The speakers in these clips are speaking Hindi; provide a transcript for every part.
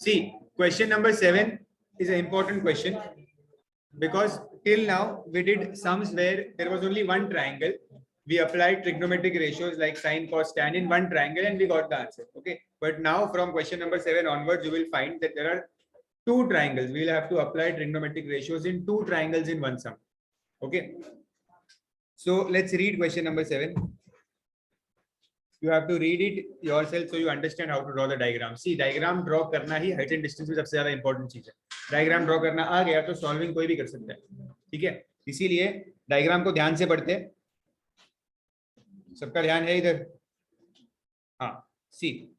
See, question number 7 is an important question because till now we did sums where there was only one triangle. We applied trigonometric ratios like sine, cos, tan in one triangle and we got the answer. Okay. But now from question number 7 onwards, you will find that there are two triangles. We will have to apply trigonometric ratios in two triangles in one sum. Okay. So let's read question number 7. You have to read it yourself so you understand how to draw the diagram. See, diagram draw करना ही height and distance में सबसे ज्यादा important चीज है. Diagram draw करना आ गया तो solving कोई भी कर सकता है. ठीक है, इसीलिए diagram को ध्यान से पढ़ते हैं. सबका ध्यान है इधर? हाँ, see,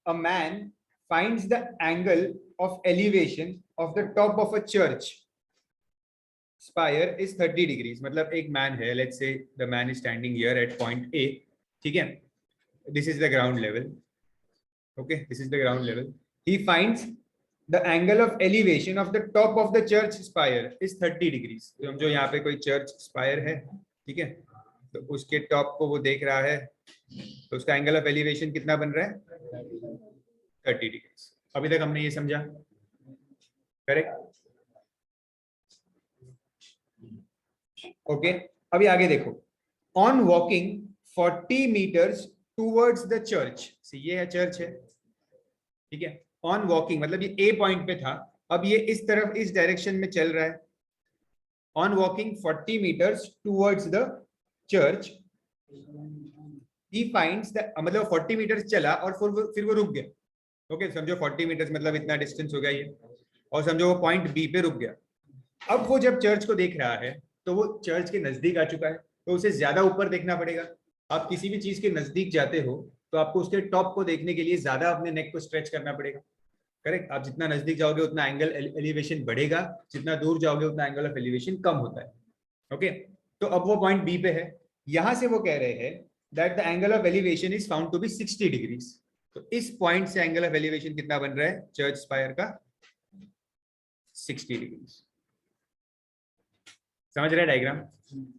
a man finds the angle of elevation of the top of a church spire is 30 degrees. मतलब एक man है, let's say the man is standing here at point A. ठीक है, this is the ground level. Okay, this is the ground level. He finds the angle of elevation of the top of the church spire is 30 degrees. तो हम जो यहाँ पे कोई church spire है, ठीक है, तो उसके टॉप को वो देख रहा है, तो उसका एंगल ऑफ एलिवेशन कितना बन रहा है? 30 डिग्री. अभी तक हमने ये समझा, करेक्ट? ओके, अभी आगे देखो. On walking 40 meters towards the church. ये है चर्च है, ठीक है. ऑन वॉकिंग मतलब ये ए पॉइंट पे था, अब ये इस तरफ इस डायरेक्शन में चल रहा है. On walking 40 meters towards the church he finds that, मतलब 40 मीटर चला और फिर वो रुक गया. ओके, समझो 40 मीटर मतलब इतना डिस्टेंस हो गया ये, और समझो वो पॉइंट बी पे रुक गया. अब वो जब चर्च को देख रहा है तो वो चर्च के नजदीक आ चुका है, तो उसे ज्यादा ऊपर देखना पड़ेगा. आप किसी भी चीज के नजदीक जाते हो तो आपको उसके टॉप को देखने के लिए ज्यादा अपने नेक को स्ट्रेच करना पड़ेगा. करेक्ट? आप जितना नजदीक जाओगे उतना एंगल एलिवेशन बढ़ेगा, जितना दूर जाओगे उतना एंगल ऑफ एलिवेशन कम होता है. ओके, तो अब वो पॉइंट बी पे है. यहां से वो कह रहे हैं that the angle of elevation is found to be 60 degrees. तो इस पॉइंट से एंगल ऑफ एलिवेशन कितना बन रहा है चर्च स्पायर का? 60 डिग्रीज. समझ रहे डायग्राम?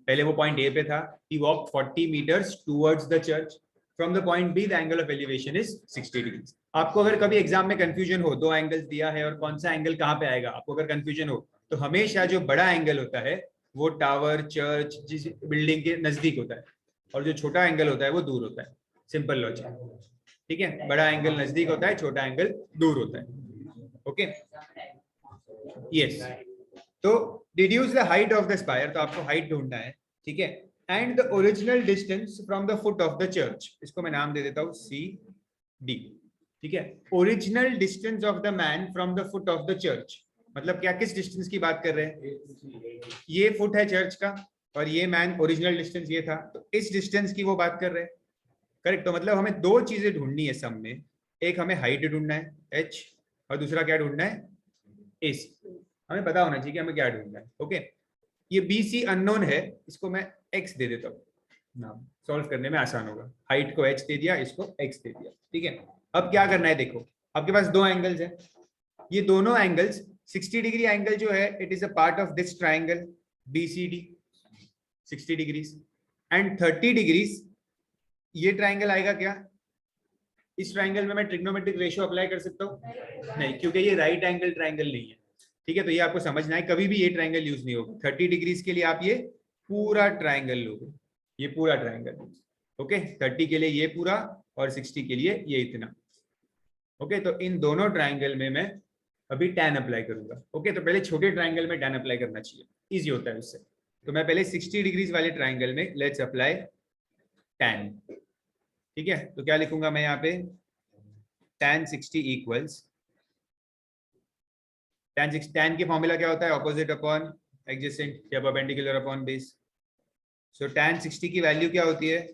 पहले वो पॉइंट ए पे था, he walked 40 meters towards the church. From the point B the angle of elevation is 60 degrees. आपको अगर कभी एग्जाम में कंफ्यूजन हो, दो एंगल्स दिया है और कौन सा एंगल कहां पे आएगा, आपको अगर कंफ्यूजन हो तो हमेशा जो बड़ा एंगल होता है वो टावर, चर्च, जिस बिल्डिंग के नजदीक होता है, और जो छोटा एंगल होता है वो दूर होता है. Simple logic. ठीक है, बड़ा एंगल नजदीक होता है, छोटा एंगल दूर होता है. Okay, yes. तो deduce the height of the spire, तो आपको हाइट ढूंढना है. ठीक है, and the original distance from the foot of the church. इसको मैं नाम दे देता हूं सी डी. ठीक है, original distance of the man from the foot of the church. मतलब क्या, किस डिस्टेंस की बात कर रहे हैं? ये फुट है चर्च का और ये मैन ओरिजिनल डिस्टेंस ये था, तो इस डिस्टेंस की वो बात कर रहे हैं. करेक्ट? तो मतलब हमें दो चीजें ढूंढनी है सम में. एक हमें हाइट ढूंढना है h, और दूसरा क्या ढूंढना है? एस. हमें पता होना चाहिए कि हमें क्या ढूंढना है. ओके, ये बी सी अननोन है, इसको मैं x दे देता हूँ, नाम सॉल्व करने में आसान होगा. हाइट को h दे दिया, इसको x दे दिया. ठीक है, अब क्या करना है, देखो आपके पास दो एंगल्स हैं. ये दोनों एंगल्स 60 डिग्री एंगल जो है it is a part of this triangle BCD 60 degrees, and 30 degrees ये ट्राइंगल आएगा क्या? इस ट्राइंगल में मैं ट्रिग्नोमेट्रिक रेशियो अप्लाई कर सकता हूँ? नहीं, क्योंकि ये राइट एंगल ट्राइंगल नहीं है. ठीक है, तो ये आपको समझना है, कभी भी ये ट्राइंगल यूज नहीं होगा. 30 डिग्रीज के लिए आप ये पूरा ट्राइंगल लोगे, ये पूरा ट्राइंगल. ओके, 30 के लिए ये पूरा और 60 के लिए ये इतना. ओके, तो इन दोनों ट्राइंगल में मैं अभी tan अप्लाई करूंगा. ओके, तो पहले छोटे ट्राइंगल में tan अप्लाई करना चाहिए, इजी होता है उससे. तो मैं पहले 60 डिग्रीज वाले ट्राइंगल में लेट्स अप्लाई tan. ठीक है, तो क्या लिखूंगा मैं यहाँ पे? tan 60 इक्वल्स tan की फॉर्मूला क्या होता है? ऑपोजिट अपॉन एडजेसेंट या परपेंडिकुलर अपॉन बेस. सो tan 60 की वैल्यू क्या होती है?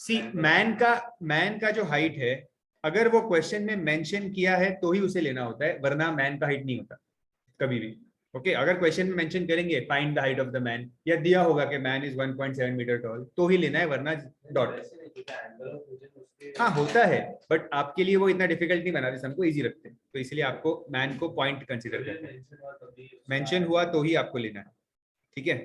सी मैन का जो हाइट है, अगर वो क्वेश्चन में मेंशन किया है तो ही उसे लेना होता है, वरना मैन का हाइट नहीं होता कभी भी। ओके अगर क्वेश्चन में मेंशन करेंगे find the height of the man, या दिया होगा कि मैन इज 1.7 मीटर टॉल, तो ही लेना है, वरना डॉट। हाँ होता है, बट आपके लिए वो इतना डिफिकल्ट नहीं बनाते, हमको इजी रखते हैं, तो इसलिए आपको मैन को पॉइंट कंसीडर करना है, मेंशन हुआ तो ही आपको लेना है। ठीक है,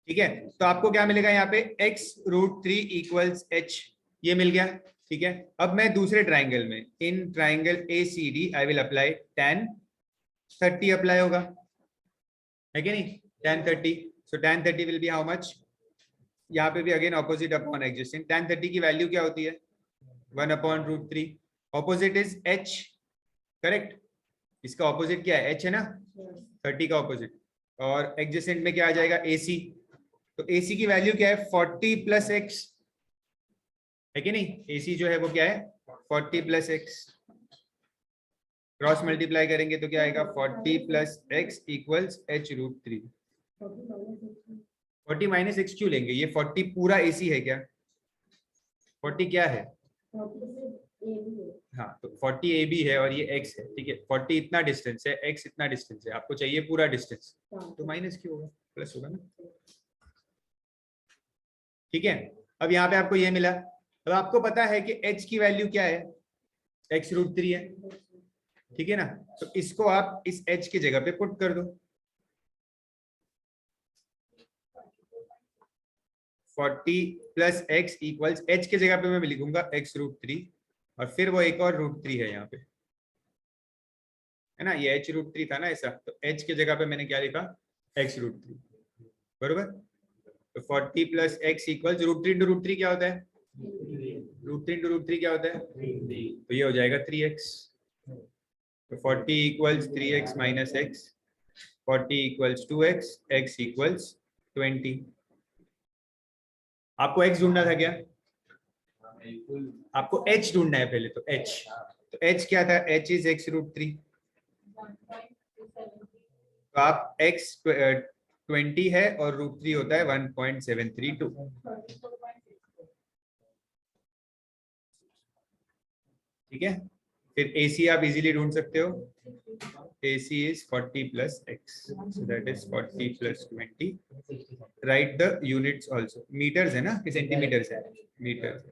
ठीक है। तो आपको क्या मिलेगा यहाँ पे, x√3 इक्वल्स h, ये मिल गया। ठीक है, अब मैं दूसरे ट्राइंगल में, in triangle ACD I will apply tan 30 apply होगा, है कि नहीं, tan 30। So tan 30 will B how much, यहाँ पे भी again opposite upon adjacent, tan 30 की वैल्यू क्या होती है, 1/√3, ऑपोजिट इज h, करेक्ट। इसका ऑपोजिट क्या है, h है ना, 30 का ऑपोजिट, और एडजेसेंट में क्या आ जाएगा, AC। तो AC की वैल्यू क्या है, 40 प्लस एक्स, है कि नहीं, AC जो है वो क्या है, 40 प्लस एक्स, क्रॉस मल्टीप्लाई करेंगे तो क्या आएगा, 40 plus x equals h√3। 40 minus x क्यों लेंगे, ये 40 पूरा AC है क्या, 40 क्या है, हाँ तो 40 AB है और ये x है, ठीक है, 40 इतना डिस्टेंस है, x इतना डिस्टेंस है, आपको चाहिए पूरा डिस्टेंस, तो माइनस क्यों होगा, प्लस होगा ना। ठीक है, अब यहाँ पे आपको ये मिला, अब आपको पता है कि h की वैल्यू क्या है, x√3 है, ठीक है ना, तो इसको आप इस h की जगह पे पुट कर दो, 40 प्लस एक्स इक्वल्स, h की जगह पे मैं लिखूंगा x√3, और फिर वो एक और √3 है यहाँ पे, है ना, ये h√3 था ना ऐसा, तो h की जगह पे मैंने क्या लिखा, x√3, बरोबर। तो 40 प्लस एक्स इक्वल्स √3 इंटू √3 क्या होता है, √3 इंटू √3 क्या होता है, तो ये हो जाएगा 3x। तो 40 equals 3x minus x, 40 equals 2x, x equals 20। आपको x ढूंढना था क्या, आपको h ढूंढना है पहले, तो h, तो h क्या था, h इज x√3, तो आप x 20 है और √3 होता है 1.732, ठीक है। फिर AC आप इजीली ढूंढ सकते हो, AC is 40 plus x, so that is 40 plus 20, write the units also, meters है ना कि सेंटीमीटर्स है, मीटर,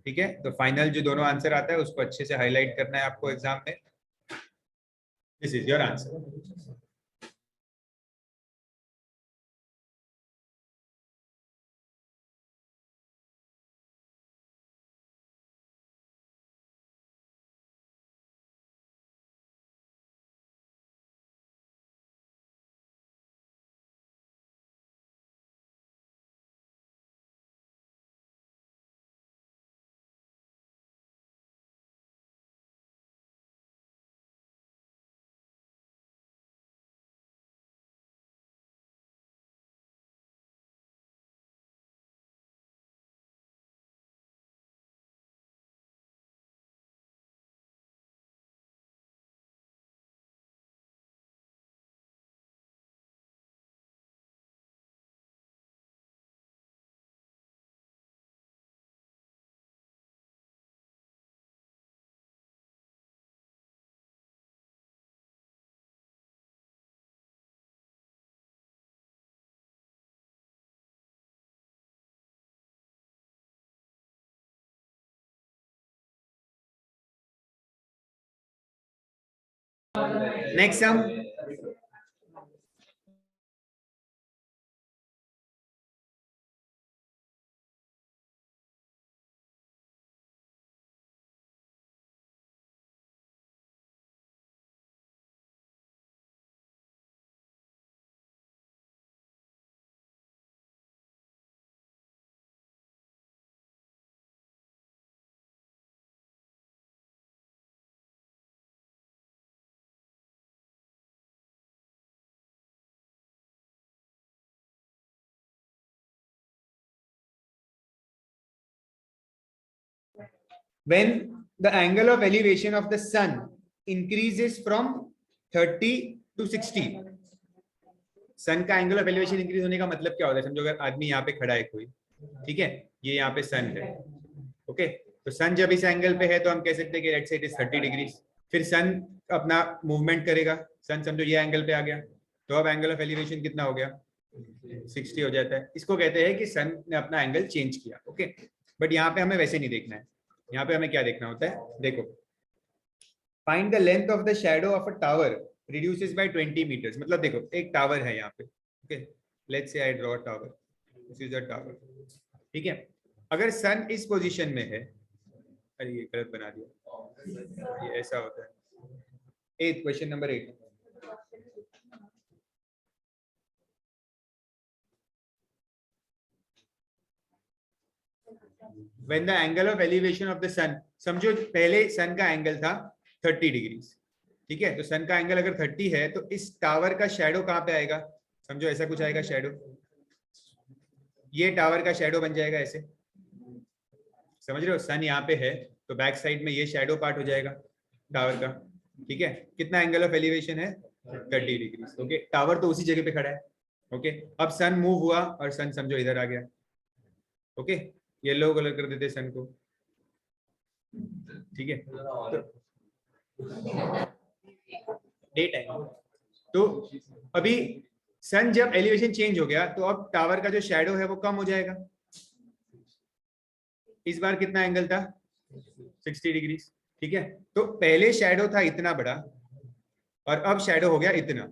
ठीक है। तो फाइनल जो दोनों आंसर आता है उसको अच्छे से हाईलाइट करना है आपको एग्जाम में, this is your answer. Next sum, when the angle of elevation of the sun increases from 30 to 60, सन का एंगल ऑफ एलिवेशन इंक्रीज होने का मतलब क्या होता है? समझो अगर आदमी यहाँ पे खड़ा है कोई, ठीक है, ये यहाँ पे सन है, ओके, तो सन जब इस एंगल पे है तो हम कह सकते हैं कि let's say it is 30 degree. फिर सन अपना मूवमेंट करेगा, सन समझो ये एंगल पे आ गया, तो अब एंगल ऑफ एलिवेशन कितना हो गया? 60 हो जाता है। इसको कहते हैं कि सन ने अपना एंगल चेंज किया, ओके। बट यहाँ पे हमें वैसे नहीं देखना है, यहाँ पे हमें क्या देखना होता है, देखो, find the length of the shadow of a tower reduces by 20 meters. मतलब देखो एक टावर है यहाँ पे, okay, let's say I draw a tower, this is a tower, ठीक है। अगर सन इस पोजीशन में है, अरे ये गलत बना दिया, ये ऐसा होता है। 8 question number 8, when the angle of elevation of the sun, समझो पहले सन का एंगल था 30 डिग्री, ठीक है, तो सन का एंगल अगर 30 है तो इस टावर का शैडो कहाँ पे आएगा? समझो ऐसा कुछ आएगा शैडो, ये टावर का शैडो बन जाएगा ऐसे, समझ रहे हो? सन यहाँ पे है तो बैक साइड में ये शैडो पार्ट हो जाएगा टावर का, ठीक है। कितना एंगल ऑफ एलिवेशन है? 30 डिग्री, ओके। टावर तो उसी जगह पे खड़ा है, ओके। अब सन मूव हुआ और सन समझो इधर आ गया, ओके, येलो कलर कर देते सन को, ठीक है, डे टाइम। तो अभी सन जब एलिवेशन चेंज हो गया तो अब टावर का जो शैडो है वो कम हो जाएगा। इस बार कितना एंगल था? 60 डिग्री, ठीक है। तो पहले शैडो था इतना बड़ा और अब शैडो हो गया इतना।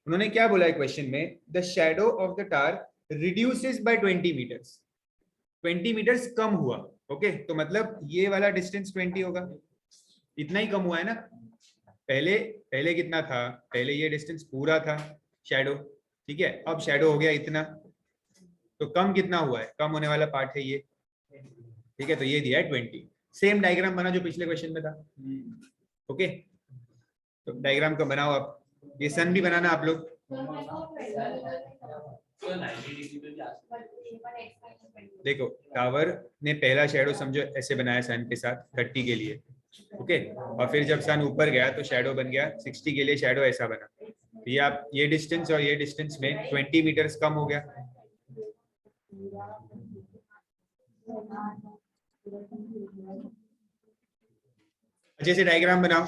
उन्होंने क्या बोला है क्वेश्चन में? The shadow of the tower reduces by 20 meters, 20 meters कम हुआ, ओके। तो मतलब ये वाला डिस्टेंस 20 होगा, इतना ही कम हुआ है ना। पहले पहले कितना था? पहले ये डिस्टेंस पूरा था शैडो, ठीक है, अब शैडो हो गया इतना, तो कम कितना हुआ है? कम होने वाला पार्ट है ये, ठीक है, तो ये दिया है 20। सेम डायग्राम बना जो पिछले क्वेश्चन में था, ओके। तो डायग्राम को बनाओ आप, ये सन भी बनाना आप लोग, देखो टावर ने पहला शैडो समझो ऐसे बनाया सन के साथ 30 के लिए, ओके, और फिर जब सन ऊपर गया तो शैडो बन गया 60 के लिए, शैडो ऐसा बना। तो ये आप ये डिस्टेंस और ये डिस्टेंस में 20 मीटर्स कम हो गया। अच्छे से डायग्राम बनाओ,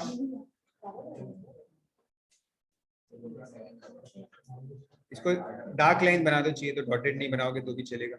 इसको डार्क लाइन बना दो, चाहिए तो डॉटेड नहीं बनाओगे तो भी चलेगा।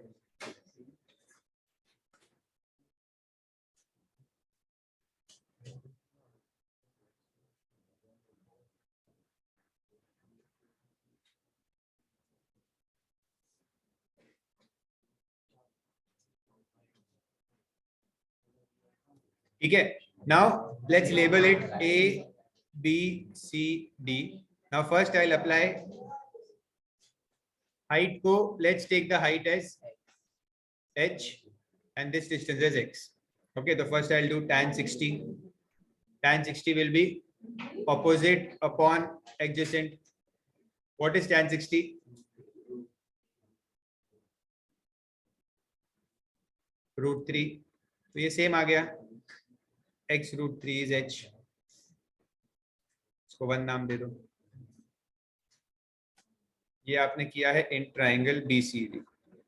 ठीक है, now let's label it A B C D। Now first I will apply height को, let's take the height as h and this distance is x, okay। so first I'll do tan 60, tan 60 will be opposite upon adjacent। what is tan 60? √3, तो ये सेम आ गया, x √3 is h, इसको 1 नाम दे दो। ये आपने किया है इन ट्राइंगल BCD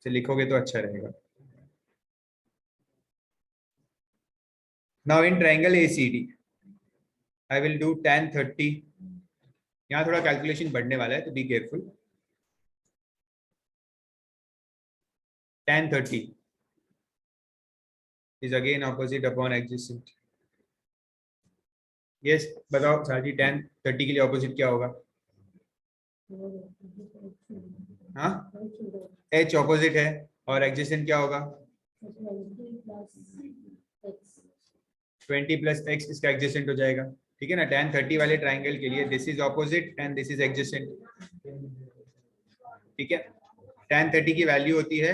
से, लिखोगे तो अच्छा रहेगा। Now in triangle ACD I will do tan 30। यहाँ थोड़ा कैलकुलेशन बढ़ने वाला है तो be careful. tan 30 is again opposite upon adjacent। Yes बताओ साजी, tan 30 के लिए ऑपोजिट क्या होगा? हाँ, h ऑपोजिट है और एडजेसेंट क्या होगा? 20 प्लस x इसका एडजेसेंट हो जाएगा, ठीक है ना। tan 30 वाले ट्राइंगल के लिए this is opposite and this is adjacent, ठीक है। tan 30 की वैल्यू होती है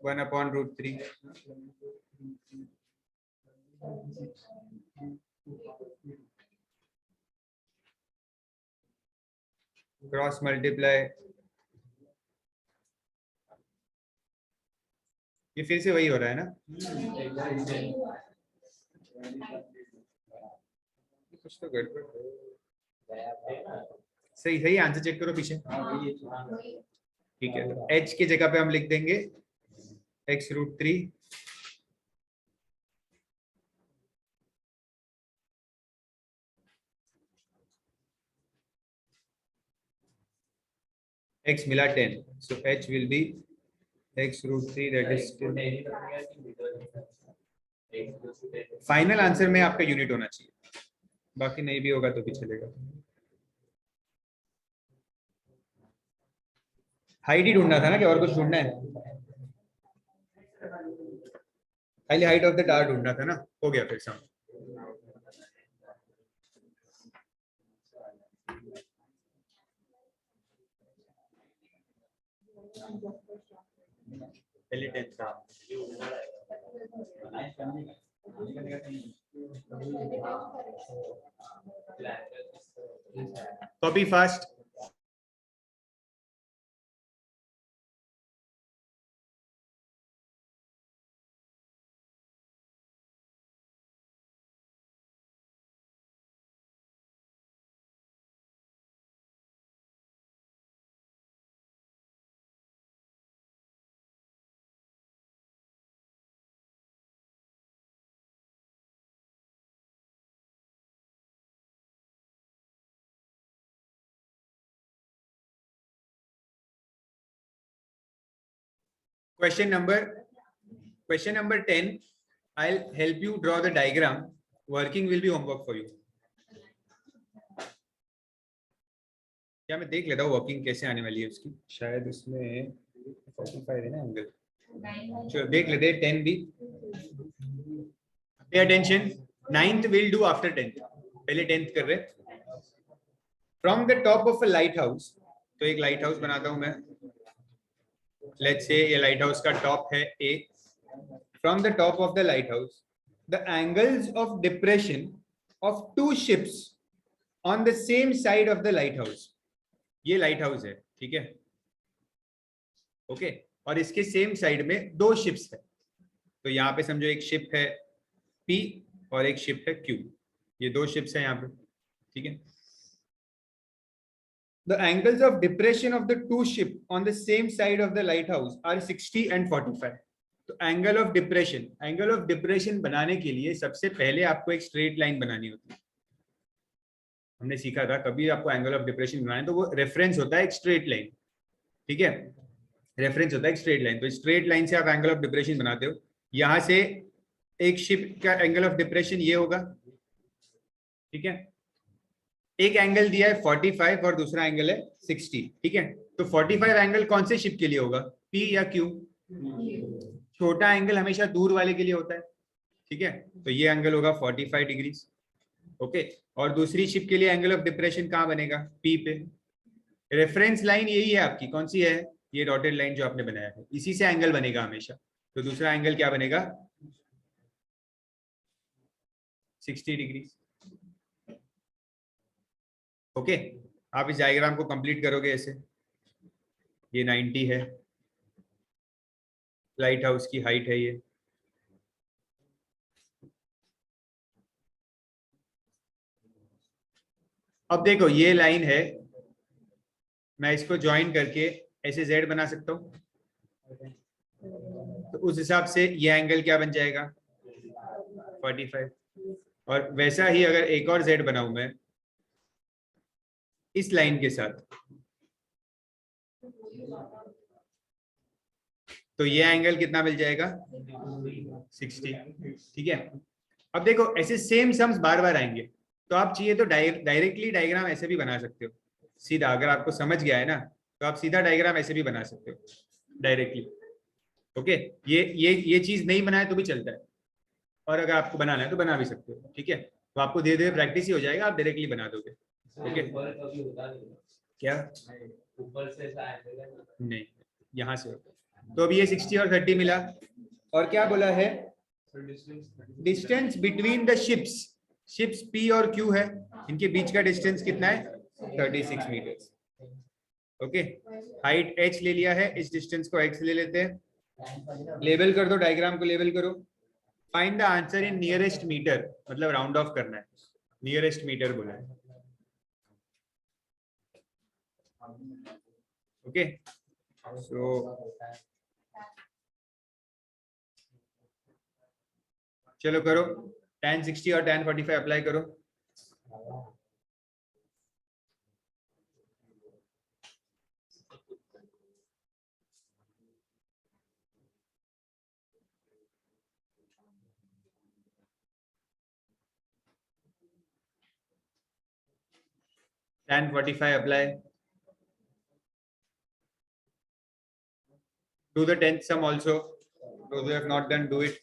1/√3। क्रॉस मल्टीप्लाई, ये फिर से वही हो रहा है ना, कुछ तो गड़बड़ सही सही आंसर चेक करो पीछे। ठीक है, तो h की जगह पे हम लिख देंगे x√3 x मिला 10, so h will be x√3 that is 10. Final answer में आपका यूनिट होना चाहिए, बाकी नहीं भी होगा तो भी चलेगा। हाइट ही ढूंढना था ना कि और कुछ ढूंढना है? खाली हाइट ऑफ द टावर ढूंढना था ना, हो गया फिर सम। पहले 10 था। Copy fast. Question number 10. I'll help you draw the diagram. Working will be homework for you. क्या मैं देख लेता हूँ वर्किंग कैसे आने वाली है उसकी, शायद उसमें 45 है ना एंगल। चलो देख लेते हैं 10 भी। Pay attention. 9th will do after 10th. पहले 10th कर रहे। From the top of a lighthouse, तो एक लाइट हाउस बनाता हूं मैं। Let's say ये लाइट हाउस का टॉप है A. From the top of the lighthouse, the angles of depression of two ships on the same side of the lighthouse. ये लाइट हाउस है, ठीक है, ओके, और इसके सेम साइड में दो शिप्स है। तो यहाँ पे समझो एक शिप है P और एक शिप है Q, ये दो शिप्स है यहाँ पे, ठीक है। The angles of depression of the two ship on the same side of the lighthouse are 60 and 45. तो एंगल ऑफ डिप्रेशन बनाने के लिए सबसे पहले आपको एक स्ट्रेट लाइन बनानी होती है। हमने सीखा था कभी आपको एंगल ऑफ डिप्रेशन बनाना है तो वो रेफरेंस होता है एक स्ट्रेट लाइन, ठीक है, रेफरेंस होता है एक स्ट्रेट लाइन। तो स्ट्रेट लाइन से आप एंगल ऑफ डिप्रेशन बनाते हो। यहां से एक शिप का एंगल ऑफ डिप्रेशन ये होगा, ठीक है। एक एंगल दिया है 45 और दूसरा एंगल है 60, ठीक है। तो 45 एंगल कौन से शिप के लिए होगा, P या Q? छोटा एंगल हमेशा दूर वाले के लिए होता है, ठीक है। तो ये एंगल होगा 45 डिग्री, ओके। और दूसरी शिप के लिए एंगल ऑफ डिप्रेशन कहाँ बनेगा, P पे। रेफरेंस लाइन यही है आपकी, कौन सी है, ये डॉटेड लाइन जो आपने बनाया है, इसी से एंगल बनेगा हमेशा। तो दूसरा एंगल क्या बनेगा, 60 डिग्री, ओके। आप इस डायग्राम को कंप्लीट करोगे ऐसे। ये 90 है, लाइट हाउस की हाइट है ये। अब देखो ये लाइन है, मैं इसको ज्वाइन करके ऐसे Z बना सकता हूं। तो उस हिसाब से ये एंगल क्या बन जाएगा, 45। और वैसा ही अगर एक और Z बनाऊं मैं इस लाइन के साथ, तो ये एंगल कितना मिल जाएगा, 60, ठीक है। अब देखो ऐसे सेम सम्स बार बार आएंगे, तो आप चाहिए तो डायरेक्टली डायग्राम ऐसे भी बना सकते हो सीधा। अगर आपको समझ गया है ना तो आप सीधा डायग्राम ऐसे भी बना सकते हो डायरेक्टली, ओके। ये चीज नहीं बनाए तो भी चलता है, और अगर आपको बनाना है तो बना भी सकते हो, ठीक है। तो आपको धीरे धीरे प्रैक्टिस ही हो जाएगा, आप डायरेक्टली बना दोगे, ओके। क्या ऊपर से नहीं, यहाँ से होता है। तो अभी ये 60 और 30 मिला, और क्या बोला है, distance between the ships P और Q है, इनके बीच का डिस्टेंस कितना है, 36 मीटर, ओके। हाइट h ले लिया है, इस डिस्टेंस को x ले लेते हैं। लेबल कर दो, डायग्राम को लेबल करो। Find the answer in nearest meter, मतलब राउंड ऑफ करना है, नियरेस्ट मीटर बोला है। ओके सो चलो करो, tan 60 और tan 45 अप्लाई करो। tan 45 apply. Do the 10th sum also. Those who have not done, do it.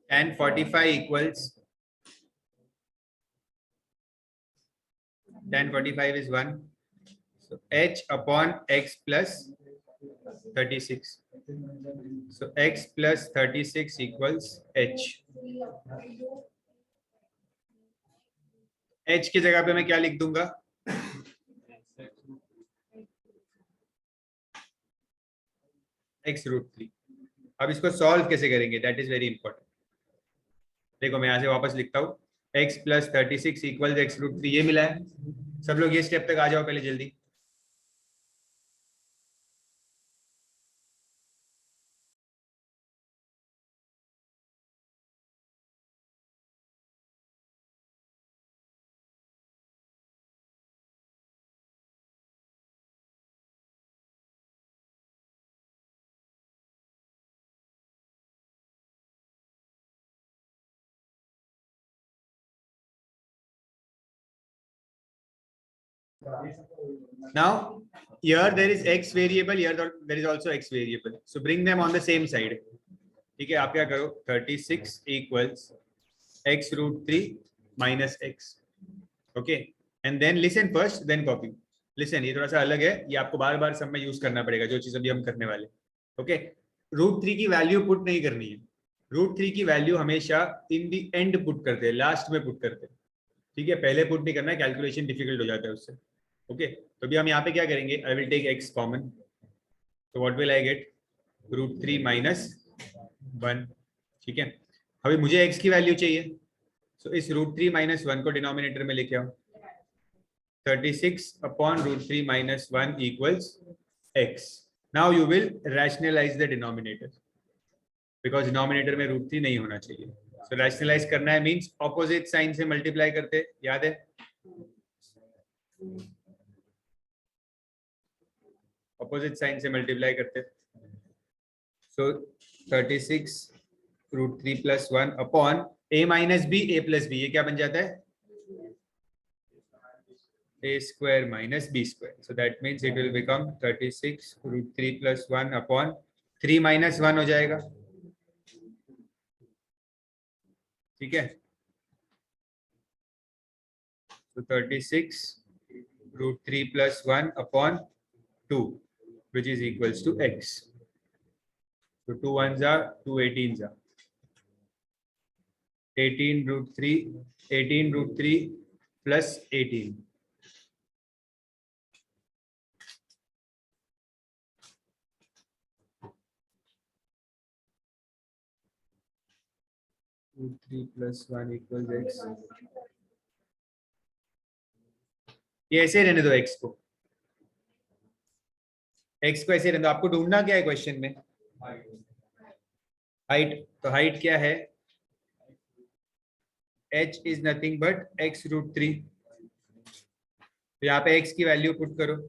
Tan 45 equals, tan 45 is 1. So h upon x plus 36. So x plus 36 equals h. h की जगह पे मैं क्या लिख दूंगा? x root 3. अब इसको सॉल्व कैसे करेंगे? That is very important. देखो मैं यहाँ से वापस लिखता हूँ, x plus 36 equal x root 3. ये मिला है. सब लोग ये स्टेप तक आ जाओ पहले जल्दी. Now here there is x variable, here there is also x variable, so bring them on the same side. ठीक है, आप क्या करो, 36 equals x root 3 minus x. Okay, and then listen first, then copy. Listen, ये थोड़ा सा अलग है, ये आपको बार बार सब में यूज करना पड़ेगा, जो चीज अभी हम करने वाले. ओके, रूट 3 की वैल्यू पुट नहीं करनी है. रूट 3 की वैल्यू हमेशा इन दी एंड पुट करते हैं, लास्ट में पुट करते हैं. ठीक है, पहले पुट नहीं करना है, कैलकुलेशन डिफिकल्ट हो जाता है उससे. ओके, तो अभी हम यहाँ पे क्या करेंगे, I will take x common. तो what will I get, root 3 minus 1. ठीक है, अभी मुझे x की वैल्यू चाहिए, सो इस रूट 3 माइनस 1 को डिनोमिनेटर में लेके आओ. 36 upon root 3 minus 1 equals x. Now you will rationalize the denominator because denominator में root 3 नहीं होना चाहिए. So rationalize करना है means opposite sign से multiply करते, याद है? Opposite sign से multiply करते. So 36 root 3 plus 1 upon a minus b, a plus b, ये क्या बन जाता है? a square minus b square. So that means it will become 36 root 3 plus 1 upon 3 minus 1 हो जाएगा. ठीक है, so 36 root 3 plus 1 upon 2 which is equals to x. So 2 ones are 2 18s are 18 root 3 plus 18. Root 3 plus 1 equals x. ये ऐसे रहने दो, x को ऐसे रहने दो. आपको ढूंढना क्या है क्वेश्चन में? हाइट. तो हाइट क्या है? h is nothing but x root 3. तो यहाँ पे x की वैल्यू पुट करो.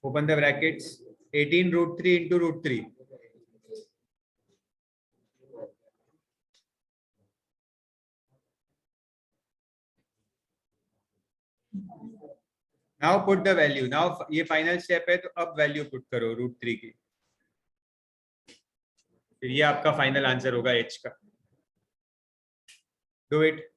Open the brackets. 18 root 3 into root 3. Now put the value. Now ये final step है, तो अब वैल्यू पुट करो रूट 3 की. फिर ये आपका फाइनल आंसर होगा एच का. Do it.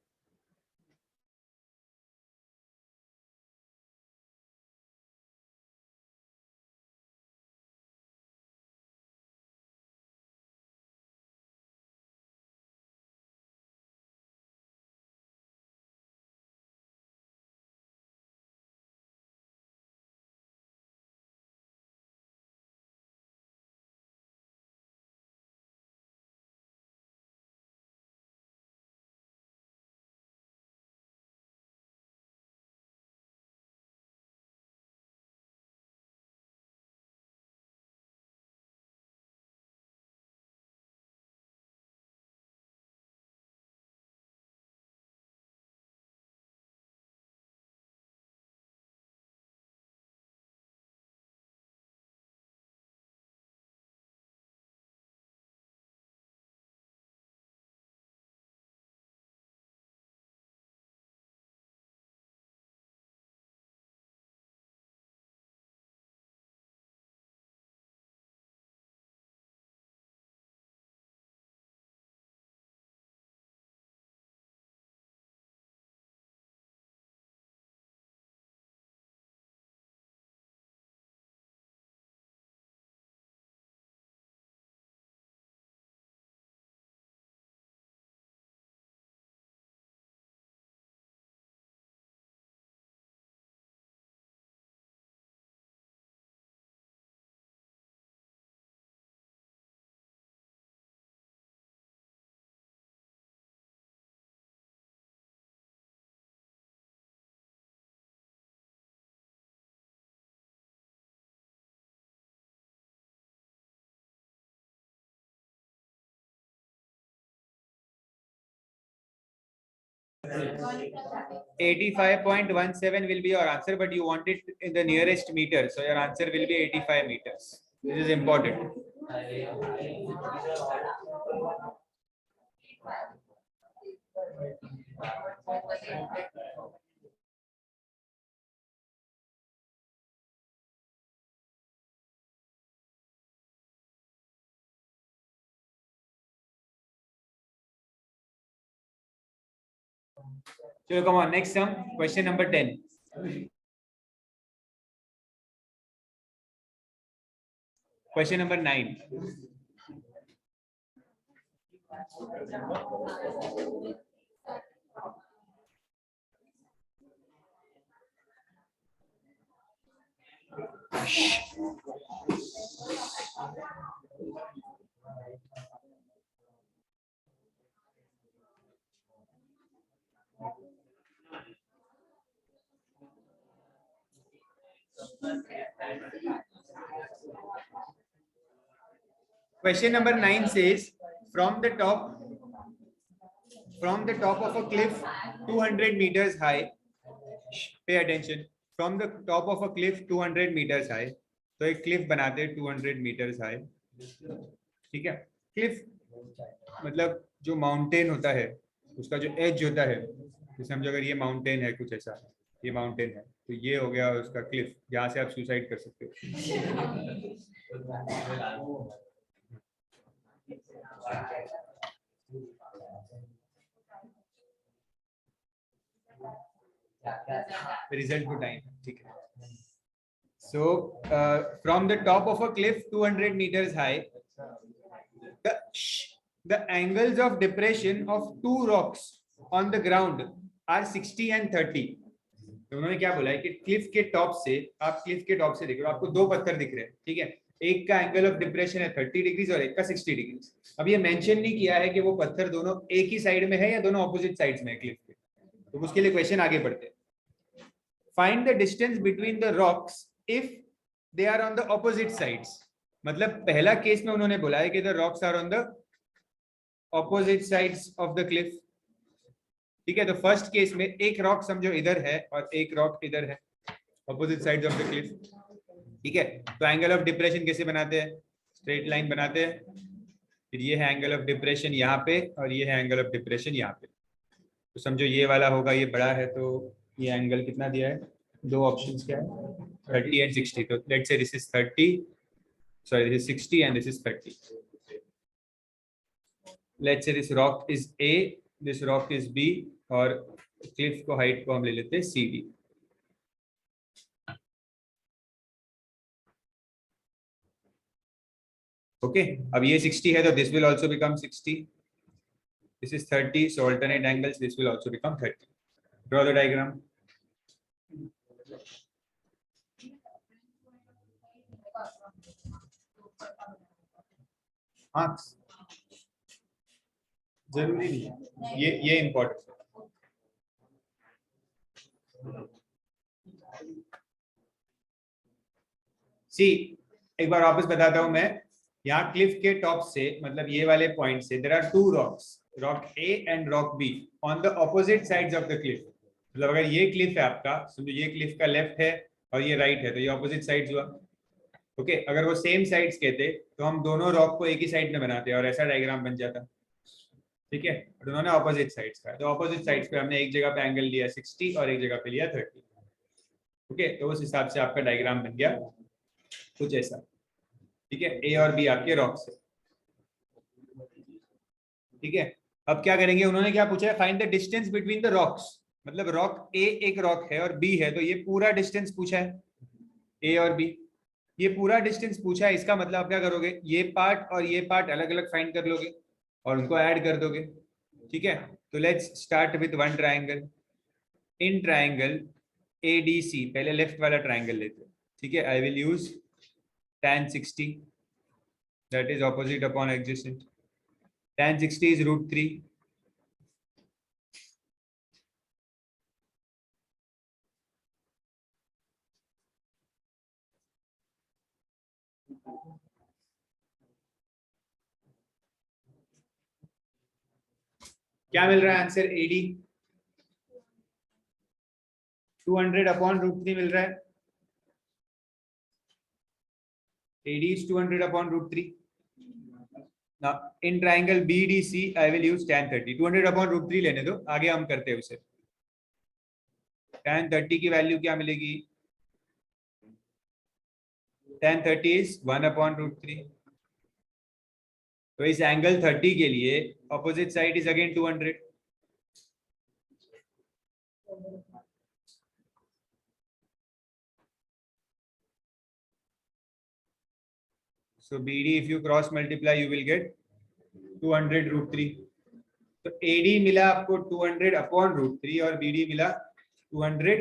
$85.17 will be your answer, but you want it in the nearest meter, so your answer will be 85 meters. This is important. So come on, next sum, question number 10. Question number 9. Question number 9 says, from the top of a cliff 200 meters high, pay attention, from the top of a cliff 200 meters high, तो एक क्लिफ बनाते हैं 200 meters high, ठीक है. क्लिफ मतलब जो माउंटेन होता है उसका जो एज होता है, तो समझो अगर ये माउंटेन है कुछ ऐसा, ये माउंटेन है तो ये हो गया उसका क्लिफ, जहाँ से आप सुसाइड कर सकते हो. रिजल्ट टू टाइम, ठीक है. So from the top of a cliff 200 meters high, the angles of depression of two rocks on the ground are 60 and 30. तो उन्होंने क्या बोला है कि क्लिफ के टॉप से, आप क्लिफ के टॉप से देख रहे हो, आपको दो पत्थर दिख रहे हैं, ठीक है. एक का एंगल ऑफ डिप्रेशन है 30 डिग्रीज और एक का 60 डिग्रीज. अब ये मेंशन नहीं किया है कि वो पत्थर दोनों एक ही साइड में है या दोनों ऑपोजिट साइड्स में है क्लिफ के. तो उसके लिए क्वेश्चन आगे बढ़ते हैं. Find the distance between the rocks if they are on the opposite sides. मतलब पहला केस में उन्होंने बोला है कि the rocks are on the opposite sides of the cliff, ठीक है. तो फर्स्ट केस में एक रॉक समझो इधर है और एक रॉक इधर है, opposite sides of the cliff, ठीक है. तो एंगल ऑफ डिप्रेशन कैसे बनाते हैं, स्ट्रेट लाइन बनाते हैं. फिर ये है एंगल ऑफ डिप्रेशन यहाँ पे और ये है एंगल ऑफ डिप्रेशन यहाँ पे. तो समझो ये वाला होगा, ये बड़ा है, तो ये एंगल कितना दिया है, दो ऑप्शंस क्या है, 30 एंड 60. तो let's say this is 30, sorry this is 60 and this is 30. Let's say this rock is A, this rock is B, और क्लिफ को हाइट को हम ले लेते हैं सी डी। ओके, अब ये 60 है तो this will also become 60, this is 30, so alternate angles, this will also become 30. Draw the diagram. हाँ, जरूरी नहीं है, ये इंपॉर्टेंट है। सी, एक बार वापस बताता हूं मैं, यहाँ क्लिफ के टॉप से, मतलब ये वाले पॉइंट से, there are two rocks, rock A and rock B on the opposite sides of the cliff. मतलब अगर ये क्लिफ है आपका, समझो ये क्लिफ का लेफ्ट है और ये राइट है, तो ये ऑपोजिट साइड्स हुआ। ओके, अगर वो सेम साइड्स कहते तो हम दोनों रॉक को एक ही साइड में बनाते और ऐसा डायग्राम बन जाता। ठीक है, दोनों ने ऑपोजिट साइड्स का, तो ऑपोजिट साइड्स पे हमने एक जगह पे एंगल लिया 60 और एक जगह पे लिया 30। ओके, तो उस हिसाब से आपका डायग्राम बन गया कुछ ऐसा। ठीक है, ए और बी आपके रॉक्स है। ठीक है, अब क्या करेंगे, उन्होंने क्या पूछा है, find the distance between the rocks. मतलब रॉक ए एक रॉक है और बी है, तो ये पूरा डिस्टेंस पूछा है, ए और बी, ये पूरा डिस्टेंस पूछा है। इसका मतलब आप क्या करोगे, ये पार्ट और ये पार्ट अलग अलग फाइंड कर लोगे और उनको ऐड कर दोगे। ठीक है, तो let's start with one triangle. In triangle ADC, पहले लेफ्ट वाला ट्राइंगल लेते हैं। ठीक है, I will use tan 60, that is opposite upon adjacent. Tan 60 is √3. क्या मिल रहा है आंसर, एडी 200 अपॉन √3 मिल रहा है। AD is 200 upon √3. Now in triangle BDC I will use tan 30. 200 upon √3 लेने दो, आगे हम करते हैं उसे। tan 30 की वैल्यू क्या मिलेगी, tan 30 is 1 upon √3। तो इस एंगल 30 के लिए opposite side is again 200। So BD if you cross multiply you will get 200 √3। तो AD मिला आपको 200 अपॉन √3 और BD मिला 200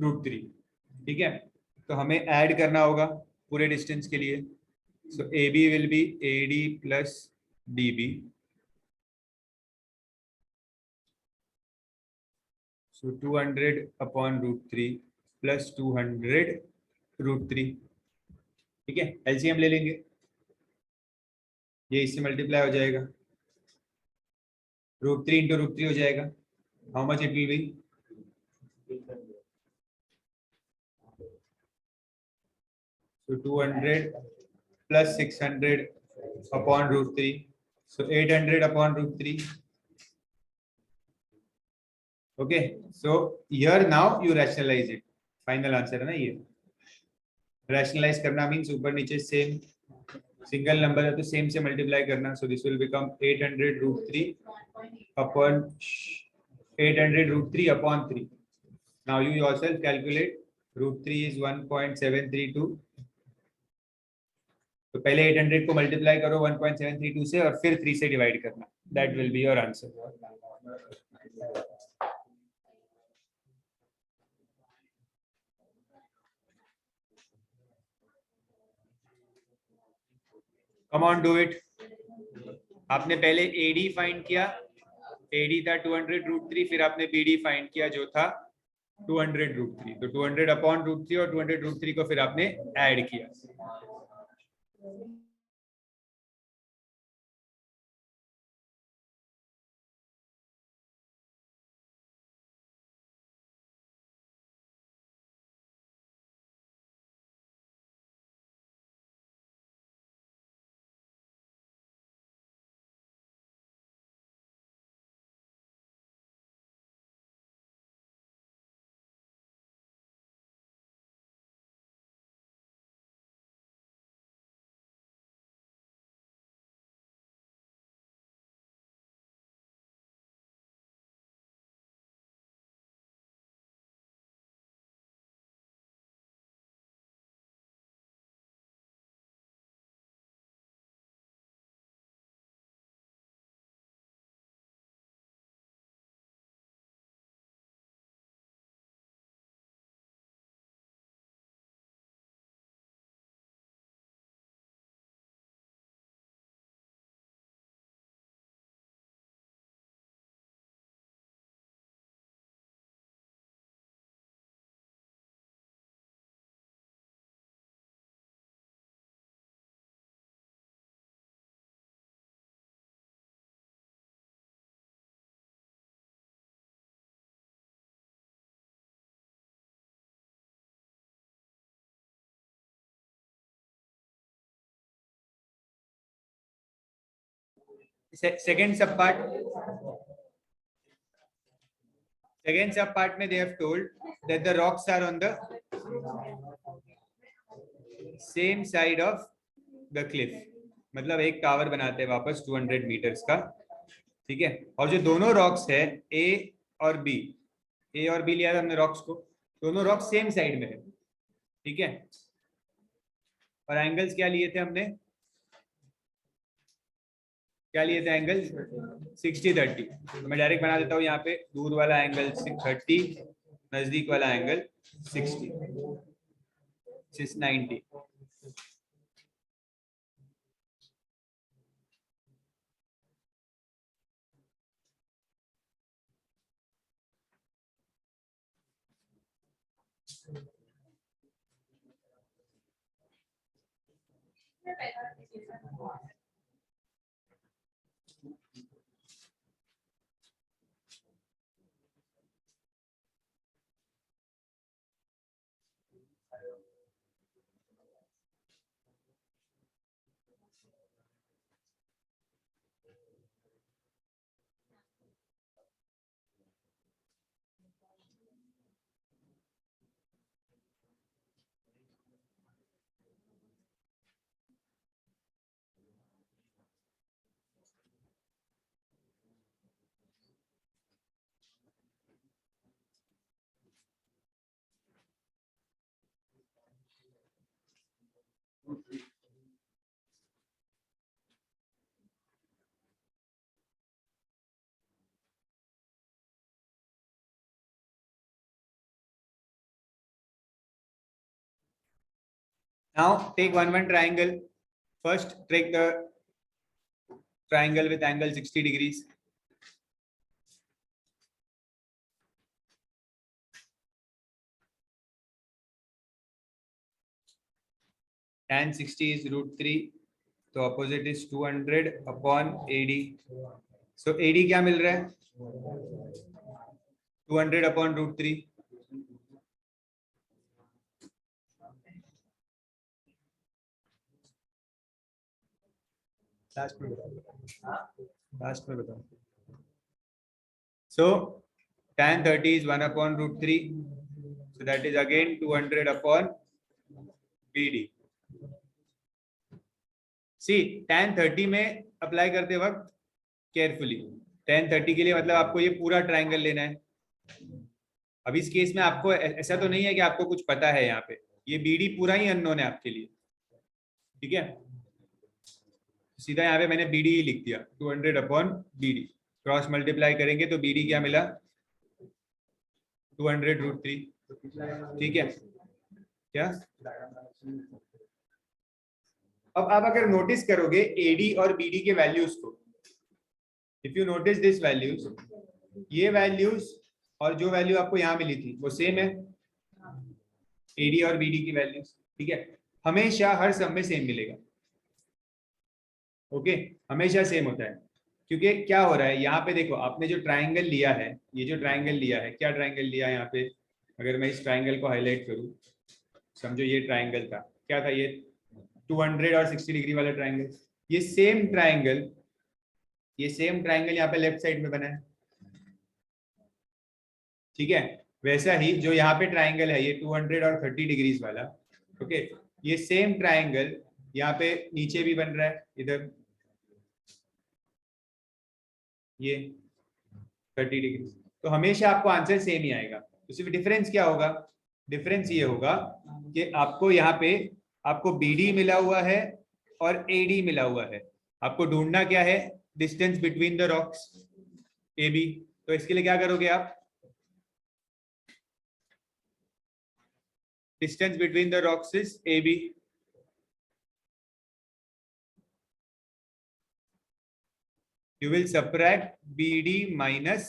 √3। ठीक है, तो हमें ऐड करना होगा पूरे डिस्टेंस के लिए। सो AB will be AD plus DB। So 200 upon √3 plus 200 √3। ठीक है, एलसीएम ले लेंगे, ये इससे मल्टीप्लाई हो जाएगा, √3 इंटू √3 हो जाएगा। How much it will be, so 200 plus 600 upon √3, so 800 upon √3। okay, so here now you rationalize it, final answer है ना ये। रैशनलाइज करना मींस ऊपर नीचे सेम, सिंगल नंबर है तो सेम से मल्टीप्लाई करना। So this will become 800 √3 upon 800 √3 upon 3। now you yourself calculate, √3 is 1.732। तो पहले 800 को मल्टीप्लाई करो 1.732 से और फिर 3 से डिवाइड करना, that will be your answer. Come on do it. आपने पहले AD फाइंड किया, AD था 200 √3, फिर आपने BD फाइंड किया जो था 200 √3। तो 200 अपॉन √3 और 200 √3 को फिर आपने ऐड किया। second sub part में they have told that the rocks are on the same side of the cliff. मतलब एक टावर बनाते हैं वापस 200 मीटर्स का, ठीक है। और जो दोनों रॉक्स है ए और बी लिया था हमने रॉक्स को, दोनों रॉक्स सेम साइड में है, ठीक है। और एंगल्स क्या लिए थे हमने, क्या लिए थे एंगल 60-30। तो मैं डायरेक्ट बना देता हूँ यहाँ पे, दूर वाला एंगल 30, नजदीक वाला angle 60, 690। Now take one triangle. First take the triangle with angle 60 degrees. Tan 60 is √3, तो opposite is 200 upon AD. So AD क्या मिल रहा है, 200 upon √3. लास्ट में बताओ। So tan 30 is 1 upon √3, so that is again 200 upon BD. See, tan 30 में अप्लाई करते वक्त केयरफुली, tan 30 के लिए मतलब आपको ये पूरा ट्रायंगल लेना है। अब इस केस में आपको ऐसा तो नहीं है कि आपको कुछ पता है, यहाँ पे ये BD पूरा ही अननोन है आपके लिए, ठीक है। सीधा यहाँ पे मैंने BD ही लिख दिया, 200 अपॉन BD, क्रॉस मल्टीप्लाई करेंगे तो BD क्या मिला, 200 √3, ठीक है क्या। अब आप अगर नोटिस करोगे AD और BD के वैल्यूज को, if you notice this values, ये वैल्यूज और जो वैल्यू आपको यहाँ मिली थी वो सेम है, AD और BD की वैल्यूज, ठीक है। हमेशा हर सब में सेम मिलेगा, ओके, हमेशा सेम होता है। क्योंकि क्या हो रहा है यहाँ पे देखो, आपने जो ट्राइंगल लिया है, ये जो ट्राइंगल लिया है, क्या ट्राइंगल लिया है यहाँ पे, अगर मैं इस ट्राइंगल को हाईलाइट करूँ, समझो ये ट्राइंगल था, क्या था ये 200 और 60 डिग्री वाला ट्राइंगल। ये सेम ट्राइंगल यहाँ पे लेफ्ट साइड में बना है, ठीक है। वैसा ही जो यहाँ पे ट्राइंगल है ये 200 और 30 डिग्रीज वाला, ओके, ये सेम ट्राइंगल यहाँ पे नीचे भी बन रहा है, इधर ये 30 डिग्री। तो हमेशा आपको आंसर सेम ही आएगा। तो सिर्फ डिफरेंस क्या होगा, डिफरेंस ये होगा कि आपको यहाँ पे आपको BD मिला हुआ है और AD मिला हुआ है, आपको ढूंढना क्या है, distance between the rocks AB। तो इसके लिए क्या करोगे आप, distance between the rocks is AB, you will subtract BD minus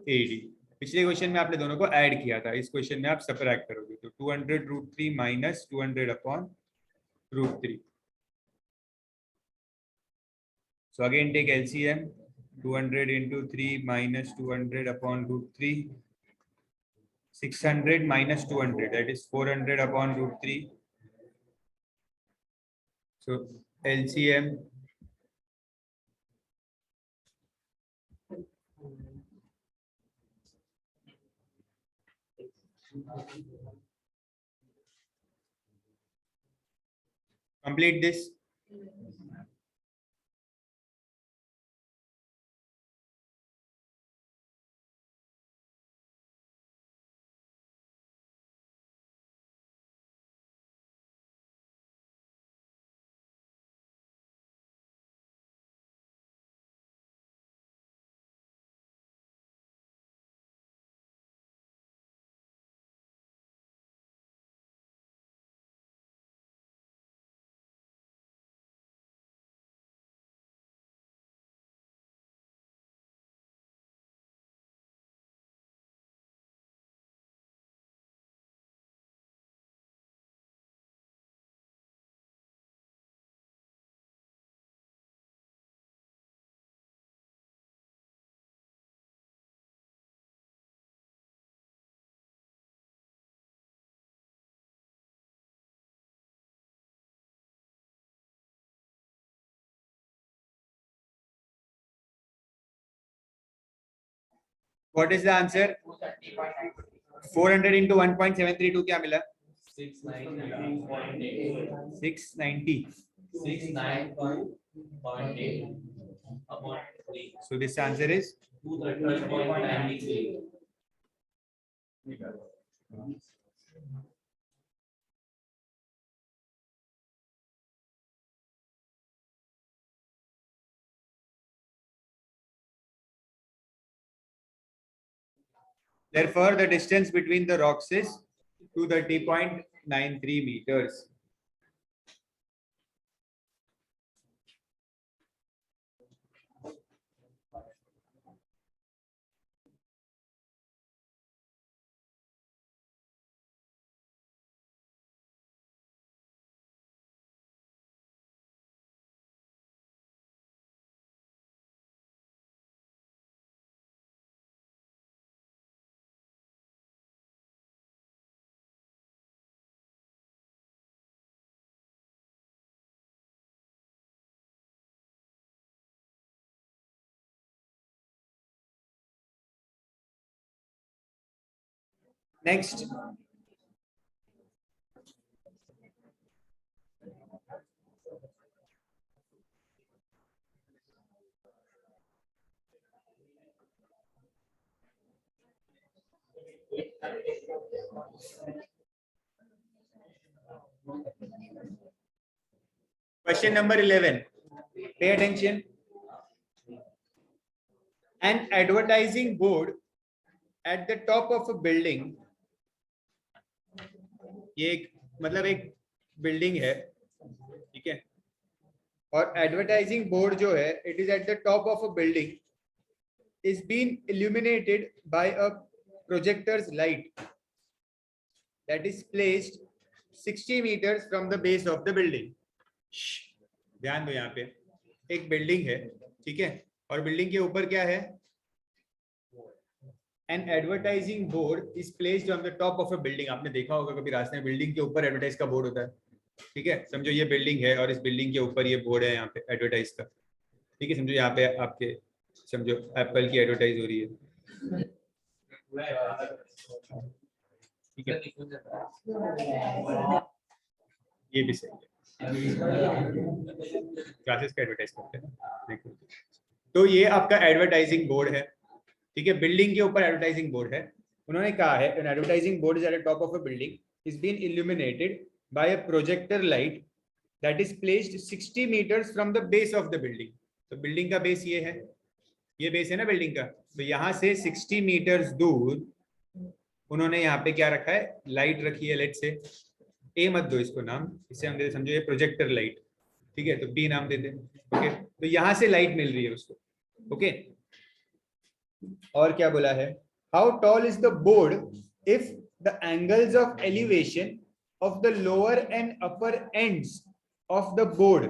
AD। पिछले क्वेश्चन में आपने दोनों को ऐड किया था, इस क्वेश्चन में आप सबट्रैक्ट करोगे, तो 200 √3 minus 200 upon √3। So again take LCM, 200 into 3 minus 200 upon √3, 600 minus 200, that is 400 upon √3. So LCM Complete this. What is the answer? 400 into 1.732 क्या मिला? 690. 692.8 upon 3. So this answer is 230.93. therefore the distance between the rocks is 230.93 meters. Next, question number 11. Pay attention. An advertising board at the top of a building. ये एक मतलब एक बिल्डिंग है, ठीक है, और एडवर्टाइजिंग बोर्ड जो है it is at the top of a building, is being illuminated by a projector's light that is placed 60 meters from the base of the building. ध्यान दो, यहाँ पे एक बिल्डिंग है, ठीक है, और बिल्डिंग के ऊपर क्या है? An advertising board is placed on the top of a building. आपने देखा होगा कभी रास्ते में बिल्डिंग के ऊपर एडवर्टाइज का बोर्ड होता है, ठीक है, समझो ये बिल्डिंग है और इस बिल्डिंग के ऊपर ये बोर्ड है यहाँ पे एडवर्टाइज का, ठीक है, समझो यहाँ पे आपके समझो एप्पल की एडवर्टाइज हो रही है, ठीक है, ये भी सही है, क्लासेस का एडवर्टाइज करते हैं, देखो, तो ये आपका एडवर्टाइजिंग बोर्ड है, ठीक है, बिल्डिंग के ऊपर एडवर्टाइजिंग बोर्ड है। उन्होंने कहा है an advertising board is at the top of a building is been illuminated by a projector light that is placed 60 meters from the base of the building. तो बिल्डिंग का बेस ये है, ये बेस है ना बिल्डिंग का, तो यहाँ से 60 meters दूर उन्होंने यहाँ पे क्या रखा है? लाइट रखी है, लेट से ए मत दो इसको नाम, इससे हम दे समझो ये प्रोजेक्टर लाइट, ठीक है, तो बी नाम देते, ओके, तो यहाँ से लाइट मिल रही है उसको, ओके। और क्या बोला है? How tall is the board if the angles of elevation of the lower and upper ends of the board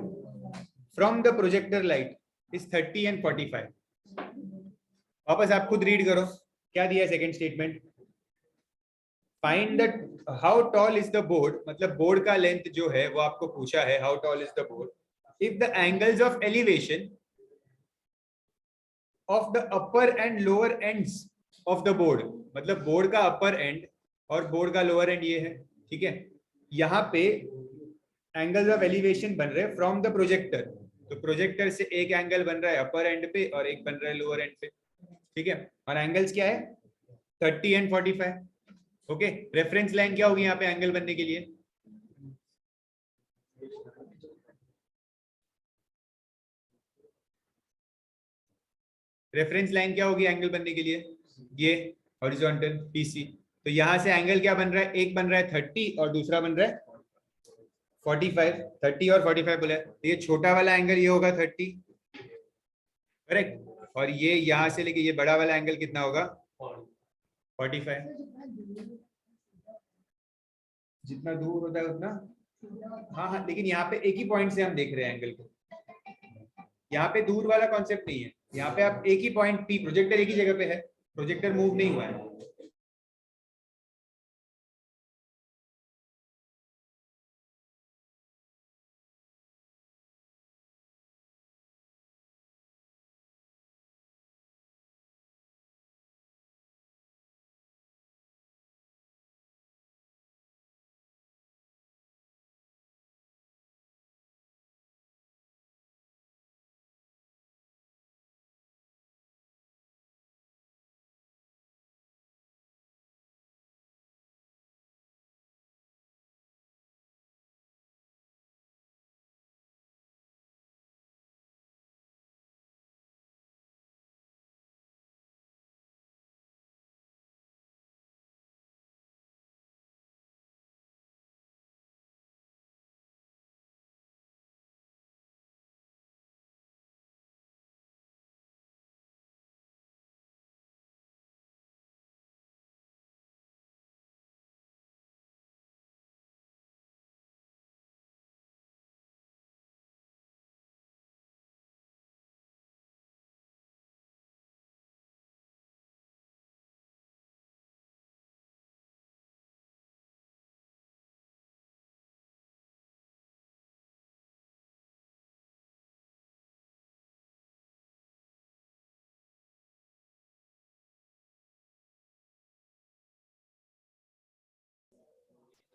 from the projector light is 30 and 45। वापस आप खुद रीड करो क्या दिया है second statement. Find the how tall is the board, मतलब बोर्ड का लेंथ जो है वो आपको पूछा है, how tall is the board if the angles of elevation of the upper and lower ends of the board, मतलब बोर्ड का अपर एंड और बोर्ड का लोअर एंड ये है, ठीक है। यहाँ पे एंगल्स ऑफ एलिवेशन बन रहे हैं फ्रॉम द प्रोजेक्टर, तो प्रोजेक्टर से एक एंगल बन रहा है अपर एंड पे और एक बन रहा है लोअर एंड पे, ठीक है। और एंगल्स क्या है 30 एंड 45, ओके। रेफरेंस लाइन क्या होगी यहाँ पे एंगल बनने के लिए, रेफरेंस लाइन क्या होगी एंगल बनने के लिए, ये हॉरिजॉन्टल पीसी। तो यहां से एंगल क्या बन रहा है, एक बन रहा है 30 और दूसरा बन रहा है 45, 30 और 45 बोला है, तो ये छोटा वाला एंगल ये होगा 30, करेक्ट। और ये यहां से लेके ये बड़ा वाला एंगल कितना होगा 45, जितना दूर होता है उतना, हाँ हाँ, लेकिन यहाँ पे एक ही पॉइंट से हम देख रहे हैं एंगल को, यहाँ पे दूर वाला कॉन्सेप्ट नहीं है, यहाँ पे आप एक ही पॉइंट पी, प्रोजेक्टर एक ही जगह पे है, प्रोजेक्टर मूव नहीं हुआ है।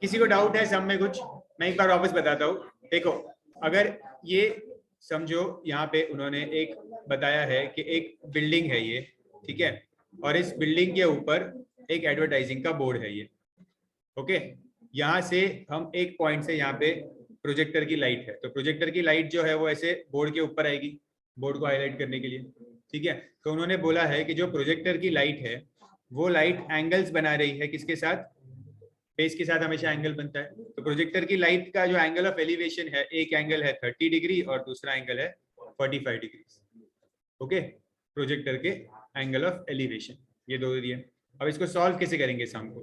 किसी को डाउट है सम में कुछ, मैं एक बार वापस बताता हूँ। देखो, अगर ये समझो यहाँ पे उन्होंने एक बताया है कि एक बिल्डिंग है ये, ठीक है, और इस बिल्डिंग के ऊपर एक एडवर्टाइजिंग का बोर्ड है ये, ओके। यहाँ से हम एक पॉइंट से यहाँ पे प्रोजेक्टर की लाइट है, तो प्रोजेक्टर की लाइट जो है वो ऐसे बोर्ड के ऊपर आएगी, बोर्ड को हाईलाइट करने के लिए, ठीक है। तो उन्होंने बोला है कि जो प्रोजेक्टर की लाइट है वो लाइट एंगल्स बना रही है, किसके साथ, फेस के साथ हमेशा एंगल बनता है। तो प्रोजेक्टर की लाइट का जो एंगल ऑफ एलिवेशन है, एक एंगल है 30 डिग्री और दूसरा एंगल है 45 डिग्री, ओके। प्रोजेक्टर के एंगल ऑफ एलिवेशन ये दो दिए। अब इसको सॉल्व कैसे करेंगे सम को,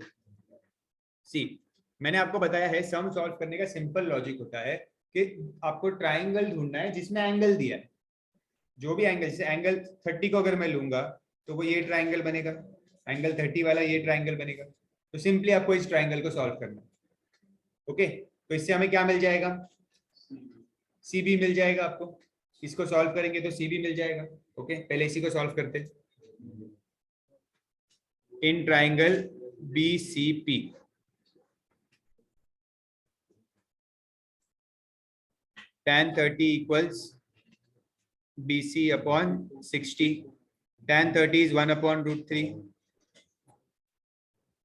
सी मैंने आपको बताया है सम सॉल्व करने का सिंपल लॉजिक होता है कि आपको ट्राइंगल ढूंढना है जिसमें एंगल दिया है, जो भी एंगल, जैसे एंगल 30 को अगर मैं लूंगा तो वो ये ट्राइंगल बनेगा, एंगल 30 वाला ये ट्राइंगल बनेगा। तो सिंपली आपको इस ट्राइंगल को सॉल्व करना है, ओके। तो इससे हमें क्या मिल जाएगा, सी बी मिल जाएगा आपको, इसको सॉल्व करेंगे तो सी बी मिल जाएगा, ओके। पहले इसी को सॉल्व करते हैं। In triangle B C P tan 30 equals BC upon 60, tan 30 is 1 upon root 3,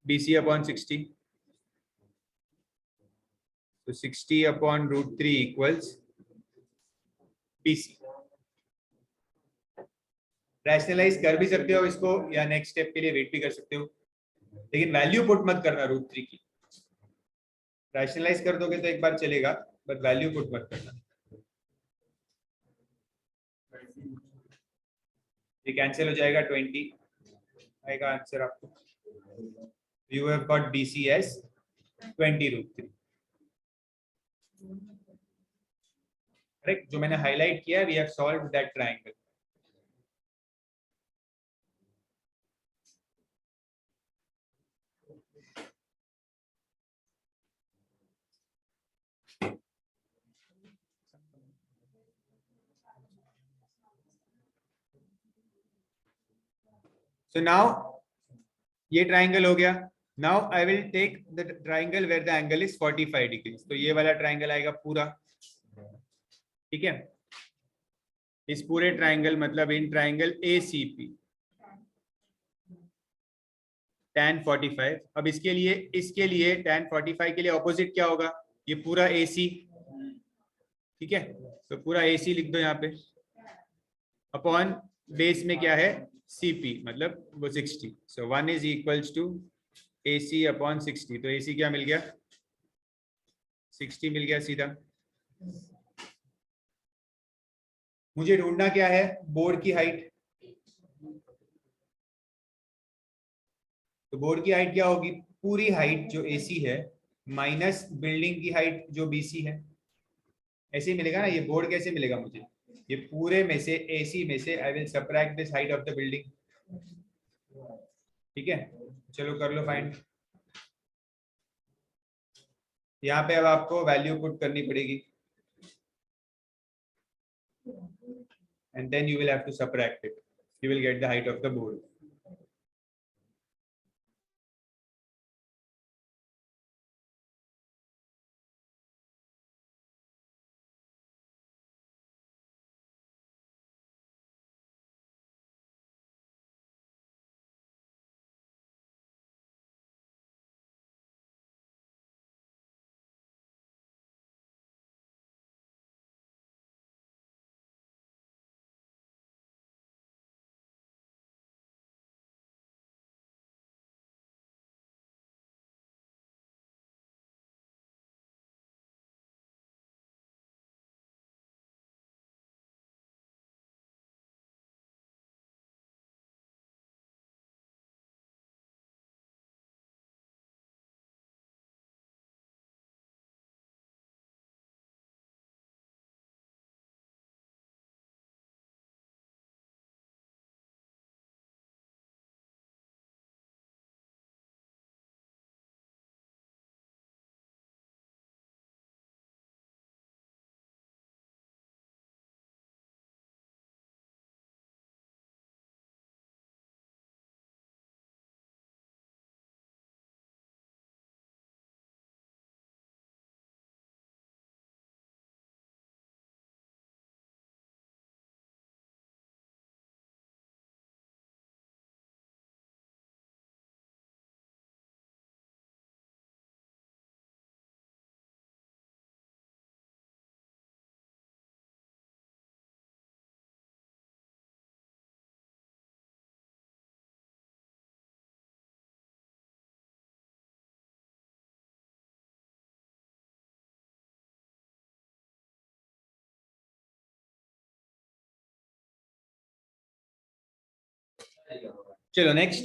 BC upon 60, so 60 upon root 3 equals BC। Rationalise कर भी सकते हो इसको या नेक्स्ट स्टेप के लिए वेट भी कर सकते हो, लेकिन वैल्यू पुट मत करना रूट 3 की, रैशनलाइज कर दोगे तो एक बार चलेगा, बट वैल्यू पुट मत करना। ये कैंसिल हो जाएगा, 20 आएगा आंसर आपको। You have got BC as 20 root 3, correct. जो मैंने हाईलाइट किया we have solved that triangle. So now ये ट्रायंगल हो गया, now I will take the triangle where the angle is 45 degree. तो ये वाला ट्राइंगल आएगा पूरा, ठीक है। इस पूरे ट्राइंगल मतलब इन ट्राइंगल ACP tan 45। अब इसके लिए tan 45 के लिए ऑपोजिट क्या होगा, ये पूरा AC, ठीक है। तो पूरा AC लिख दो यहाँ पे, अपॉन बेस में क्या है CP मतलब वो 60। So 1 is equals to AC upon 60। तो AC क्या मिल गया, 60 मिल गया सीधा। मुझे ढूंढना क्या है, बोर्ड की हाइट। तो बोर्ड की हाइट क्या होगी, पूरी हाइट जो AC है माइनस बिल्डिंग की हाइट जो BC है। ऐसे ही मिलेगा ना, ये बोर्ड कैसे मिलेगा मुझे, ये पूरे में से AC में से I will subtract this height of the building, ठीक है। चलो कर लो फाइंड। यहाँ पे अब आपको वैल्यू पुट करनी पड़ेगी and then you will have to subtract it. You will get the height of the board. चलो next.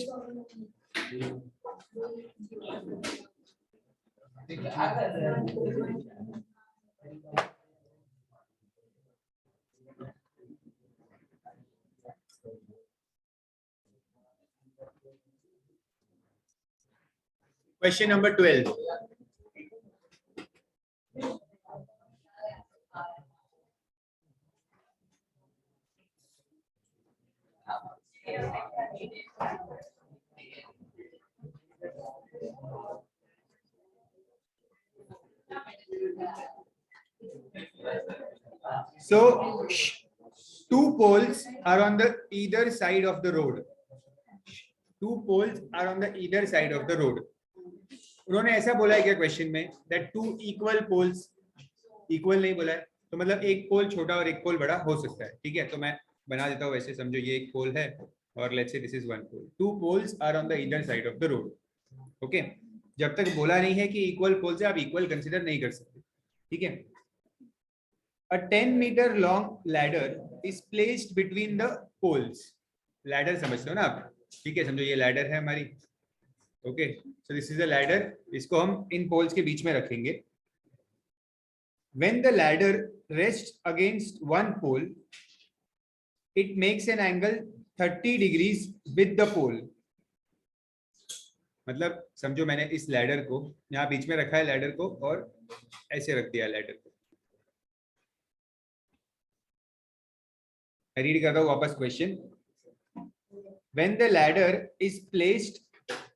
Question number 12। So two poles are on the either side of the road. Two poles are on the either side of the road. उन्होंने ऐसा बोला है क्या क्वेश्चन में, that two equal poles, equal नहीं बोला है, तो मतलब एक पोल छोटा और एक पोल बड़ा हो सकता है, ठीक है। तो मैं बना देता हूँ वैसे, समझो ये एक पोल है और let's say this is one pole. Two poles are on the either side of the road, okay. जब तक बोला नहीं है कि इक्वल पोल्स है, आप इक्वल कंसिडर नहीं कर सकते, ठीक है। A 10-meter long ladder is placed between the poles. Ladder समझते हो ना आप, ठीक है। समझो ये लैडर है हमारी, okay. So this is a ladder, इसको हम इन पोल्स के बीच में रखेंगे। When the ladder rests against one pole, it makes an angle 30 degrees with the pole. मतलब समझो मैंने इस लैडर को यहाँ बीच में रखा है, लैडर को, और ऐसे रख दिया लैडर को। रीड करता हूँ वापस question. When the ladder is placed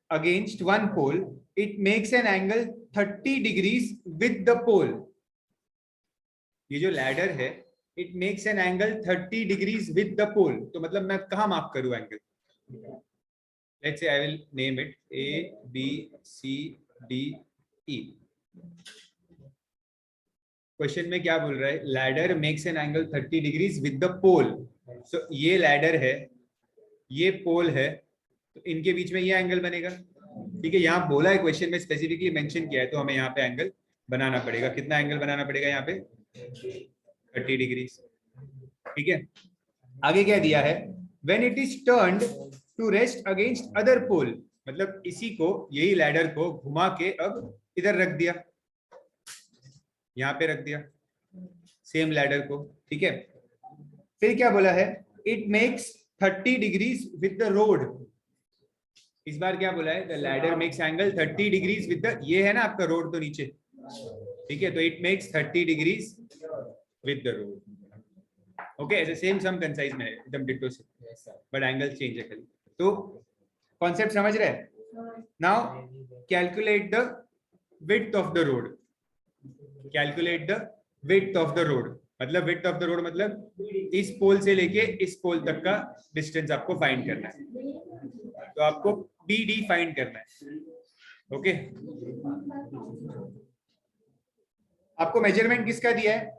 against one pole, it makes an angle 30 degrees with the pole. ये जो लैडर है, it makes an angle 30 degrees with the pole. तो मतलब मैं कहाँ मार्क करूँ angle? Let's say I will name it A, B, C, D, E. Question में क्या बोल रहा है? Ladder makes an angle 30 degrees with the pole. So ये लैडर है, ये पोल है, तो इनके बीच में ये एंगल बनेगा. ठीक है, यहाँ बोला है क्वेश्चन में, स्पेसिफिकली मेंशन किया है, तो हमें यहाँ पे एंगल बनाना पड़ेगा. कितना एंगल बनाना पड़ेगा यहाँ पे? 30 डिग्रीज. ठीक है, आगे क्या दिया है? When it is turned to rest against other pole, मतलब इसी को, यही लैडर को घुमा के अब इधर रख दिया, यहाँ पे रख दिया सेम लैडर को. ठीक है, फिर क्या बोला है? It makes 30 degrees with the road. इस बार क्या बोला है? The ladder makes angle 30 degrees with the, ये है ना आपका रोड तो नीचे. ठीक है, तो it makes 30 degrees with the road. Okay, ऐसे सेम सम कंसाइज में है, एकदम डिट्टो से, बट एंगल चेंज है खाली. तो कॉन्सेप्ट समझ रहे हैं? Now calculate the width of the road. Calculate the width of the road, मतलब विड्थ ऑफ द रोड मतलब इस पोल से लेके इस पोल तक का डिस्टेंस आपको फाइंड करना है. तो आपको BD फाइंड करना है. ओके, आपको मेजरमेंट किसका दिया है?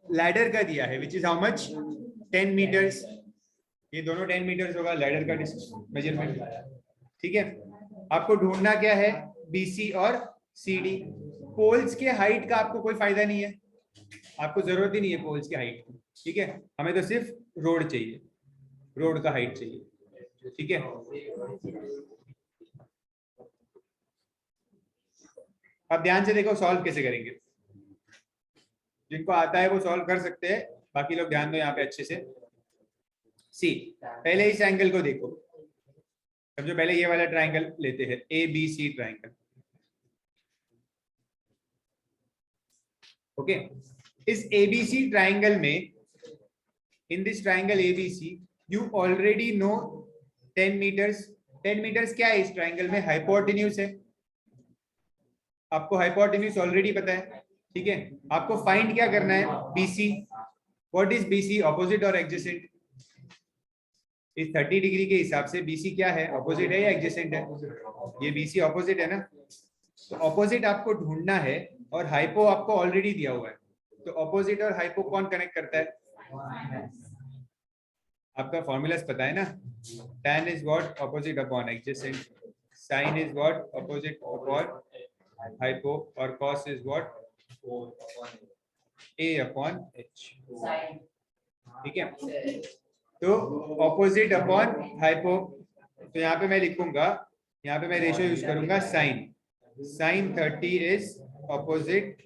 लैडर का दिया है, which is how much? 10 meters. ये दोनों 10 मीटर्स होगा लैडर का मेजरमेंट. ठीक है, आपको ढूंढना क्या है? BC और CD. पोल्स के हाइट का आपको कोई फायदा नहीं है, आपको जरूरत ही नहीं है पोल्स की हाइट की. ठीक है, हमें तो सिर्फ रोड चाहिए, रोड का हाइट चाहिए. ठीक है, अब ध्यान से देखो सॉल्व कैसे करेंगे. जिनको आता है वो सॉल्व कर सकते हैं, बाकी लोग ध्यान दो यहाँ पे अच्छे से. सी, पहले इस एंगल को देखो. समझो, पहले ये वाला ट्राइंगल लेते हैं, ABC ट्राइंगल. ओके, इस ABC ट्राइंगल में, in this triangle ABC, you already know 10 meters. 10 meters क्या है इस ट्राइंगल में? हाइपोटेन्यूज है. आपको हाइपोटेन्यूज ऑलरेडी पता है. ठीक है, आपको फाइंड क्या करना है? BC. What is BC? Opposite और एडजेसेंट. इस 30 डिग्री के हिसाब से BC क्या है? ऑपोजिट है या एडजेसेंट है? ये BC ऑपोजिट है ना. तो ऑपोजिट आपको ढूंढना है, और हाइपो आपको ऑलरेडी दिया हुआ है. तो ऑपोजिट और हाइपो कौन कनेक्ट करता है? आपका फॉर्मूलास पता है ना. tan is what? Opposite upon adjacent. sin is what? Opposite upon hypo. और cos is what? A upon H. ठीक है, तो ऑपोजिट अपॉन हाइपो. तो यहाँ पे मैं लिखूंगा, यहाँ पे मैं रेशियो यूज करूंगा sine. Sine 30 is opposite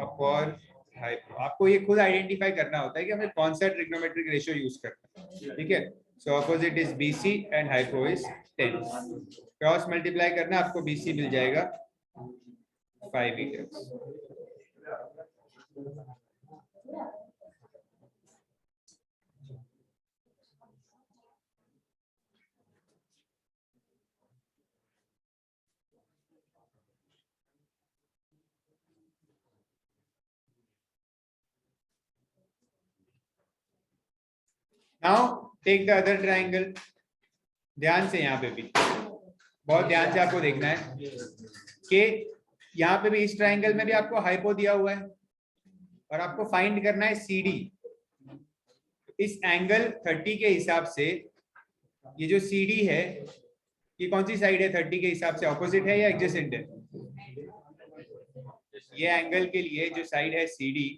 upon hypo. आपको ये खुद आइडेंटिफाई करना होता है कि हमें कौन सा ट्रिग्नोमेट्रिक रेशियो यूज करना है. ठीक है, so opposite is BC and hypo is 10. Cross multiply करना, आपको BC मिल जाएगा 5 meters. Now take the other triangle. ध्यान से यहाँ पे भी बहुत ध्यान से आपको देखना है कि यहाँ पे भी इस ट्राइंगल में भी आपको हाइपो दिया हुआ है, और आपको फाइंड करना है CD. इस एंगल 30 के हिसाब से ये जो CD है, ये कौन सी साइड है? 30 के हिसाब से ऑपोजिट है या एडजेसेंट है? ये एंगल के लिए जो साइड है CD,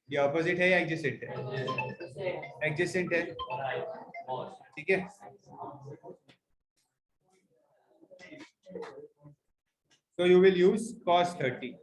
ये ऑपोजिट है या एडजेसेंट है? एडजेसेंट है. ठीक है, so you will use cos 30.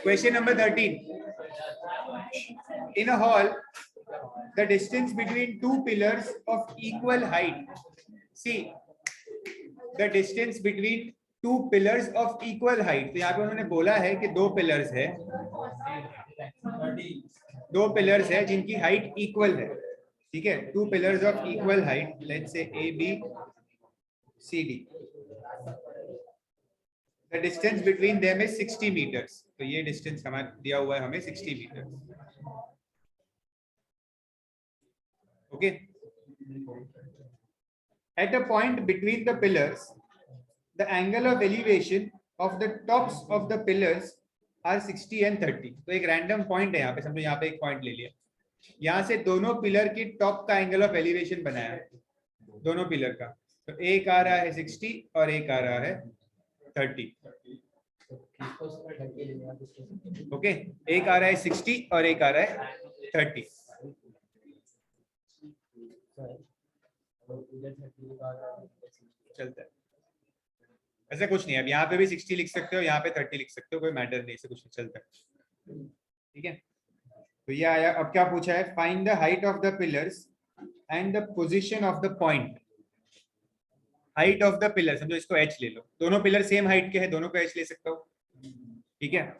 Question number 13. In a hall, the distance between two pillars of equal height. See, the distance between two pillars of equal height. तो यहाँ पे उन्होंने बोला है कि दो पिलर्स है, दो पिलर्स है जिनकी हाइट इक्वल है. ठीक है, two pillars of equal height, let's say A B C D. The distance between them is 60 meters. तो ये डिस्टेंस हमारा दिया हुआ है हमें 60 meters. Okay. At a point between the pillars, the angle of elevation of the tops of the pillars are 60 and 30. तो एक रैंडम पॉइंट है यहाँ पे, समझो यहाँ पे एक पॉइंट ले लिया, यहाँ से दोनों पिलर की टॉप का एंगल ऑफ एलिवेशन बनाया है, दोनों पिलर का. तो एक आ रहा है 60 और एक आ रहा है 30. ओके, एक आ रहा है 60 और एक आ रहा है 30. चलता है, ऐसा कुछ नहीं है. अब यहाँ पे भी 60 लिख सकते हो, यहाँ पे 30 लिख सकते हो, कोई मैटर नहीं, ऐसे कुछ नहीं चलता है. ठीक है, तो ये आया. अब क्या पूछा है? Find the height of the pillars and the position of the point. Height of the pillar, समझो इसको h ले लो, दोनों पिलर सेम हाइट के हैं, दोनों को h ले सकता हूँ. ठीक है,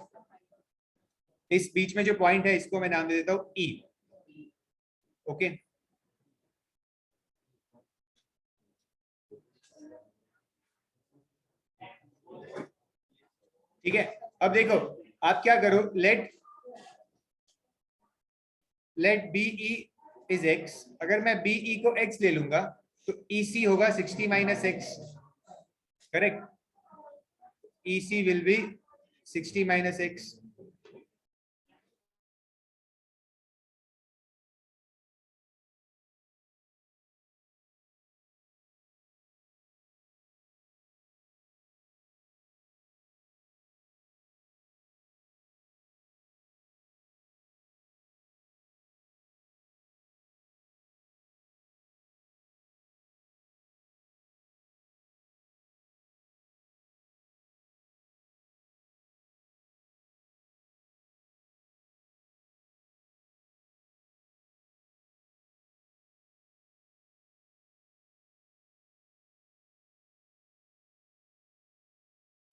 इस बीच में जो पॉइंट है इसको मैं नाम दे देता हूँ E. ओके, ठीक है. अब देखो, आप क्या करो, लेट BE इज x. अगर मैं BE को x ले लूंगा तो EC होगा 60 minus x. Correct, EC will be 60 minus x.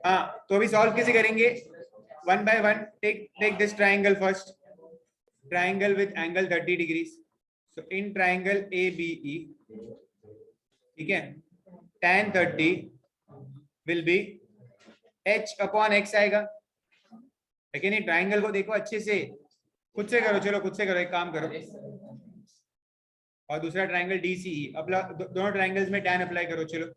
हाँ, तो अभी सॉल्व कैसे करेंगे? One by one. Take this triangle first, triangle with angle 30 degrees. So in triangle ABE, ठीक है, tan 30 will be h upon x आएगा. लेकिन ये ट्राइंगल को देखो अच्छे से, खुद से करो, चलो खुद से करो, एक काम करो. और दूसरा ट्राइंगल DCE, दोनों ट्राइंगल्स में tan अप्लाई करो. चलो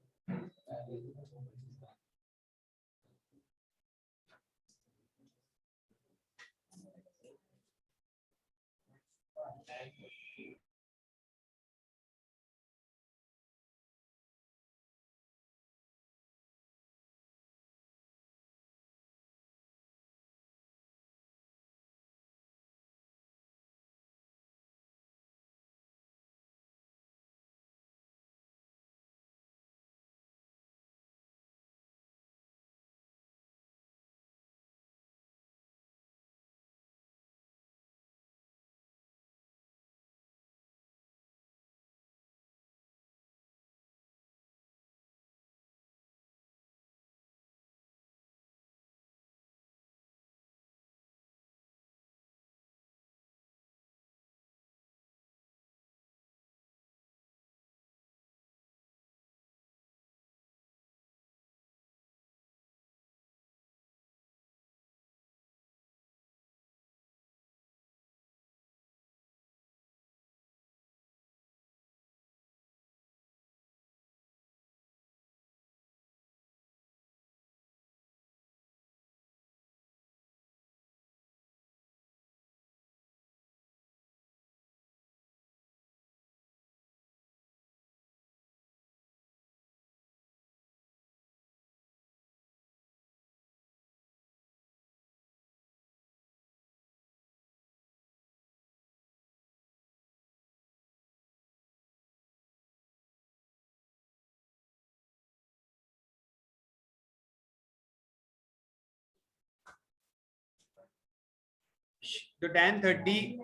So tan 30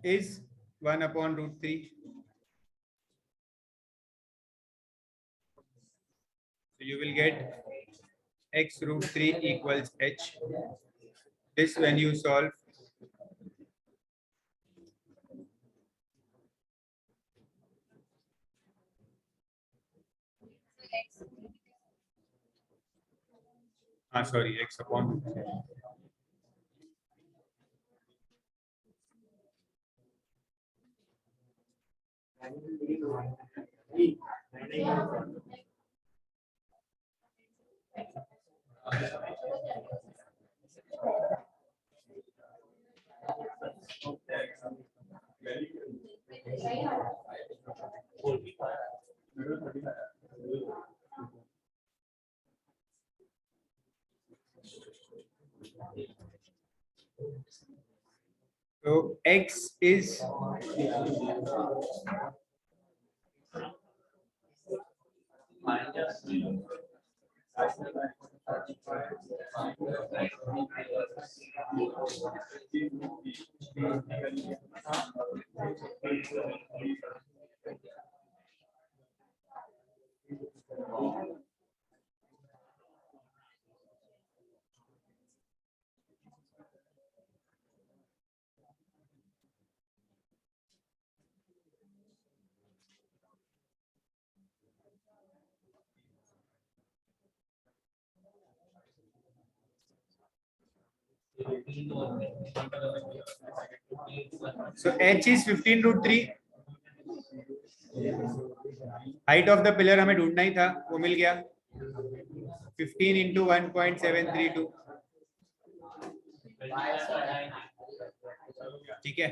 is 1 upon root 3. So you will get x root 3 equals h. This when you solve. Sorry, x upon root 3. So x is so h is 15 root 3. Height of the pillar हमें ढूंढना ही था, वो मिल गया 15 into 1.732. ठीक है,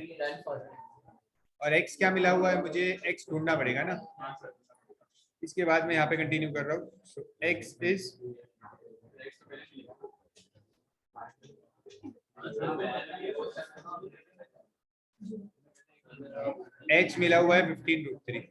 और x क्या मिला हुआ है मुझे, x ढूंढना पड़ेगा ना, इसके बाद मैं यहाँ पे कंटिन्यू कर रहा हूँ. सो x इज h मिला हुआ है 15 रूट 3.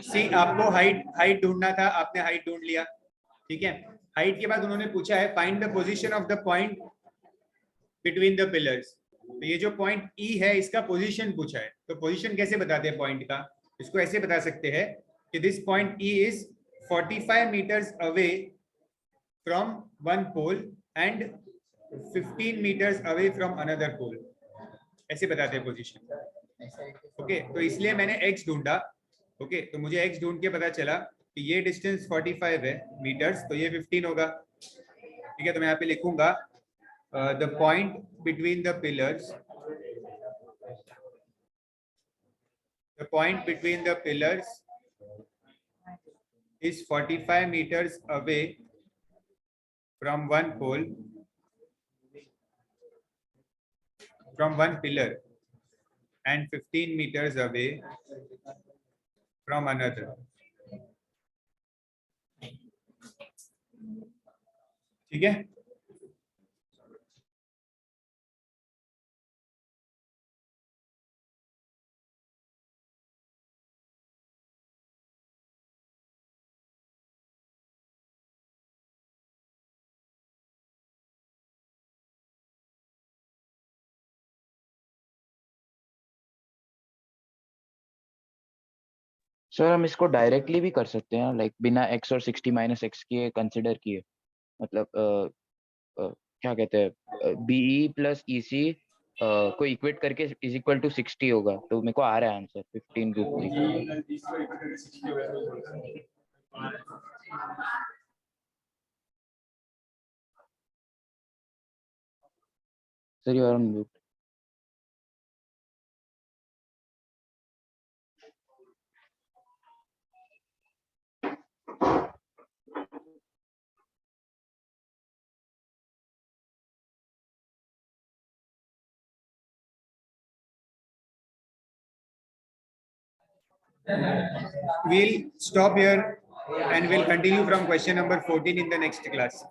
सी आपको हाइट ढूंढना था, आपने हाइट ढूंढ लिया. ठीक है, हाइट के बाद उन्होंने पूछा है find the position of the point between the pillars. तो ये जो पॉइंट ई है इसका पोजीशन पूछा है. तो पोजीशन कैसे बताते हैं पॉइंट का, इसको ऐसे बता सकते हैं कि this point E is 45 meters away from one pole and 15 meters away from another pole. ऐसे बताते हैं पोजीशन. ओके, तो इसलिए मैंने x ढूंढा. ओके, तो मुझे x ढूंढ के पता चला कि ये डिस्टेंस 45 है मीटर्स, तो ये 15 होगा. ठीक है, तो मैं यहाँ पे लिखूंगा the point between the pillars, the point between the pillars is 45 meters away from one pole, from one pillar, and 15 meters away from another. ठीक है, सर हम इसको डायरेक्टली भी कर सकते हैं, लाइक बिना x और 60 माइनस एक्स के कंसिडर किए. मतलब क्या कहते हैं, बीई प्लस ईसी को इक्वेट करके इज इक्वल टू 60 होगा. तो मेरे को आ रहा है answer 15 root 3. Sir you are on mute. we'll stop here and we'll continue from question number 14 in the next class.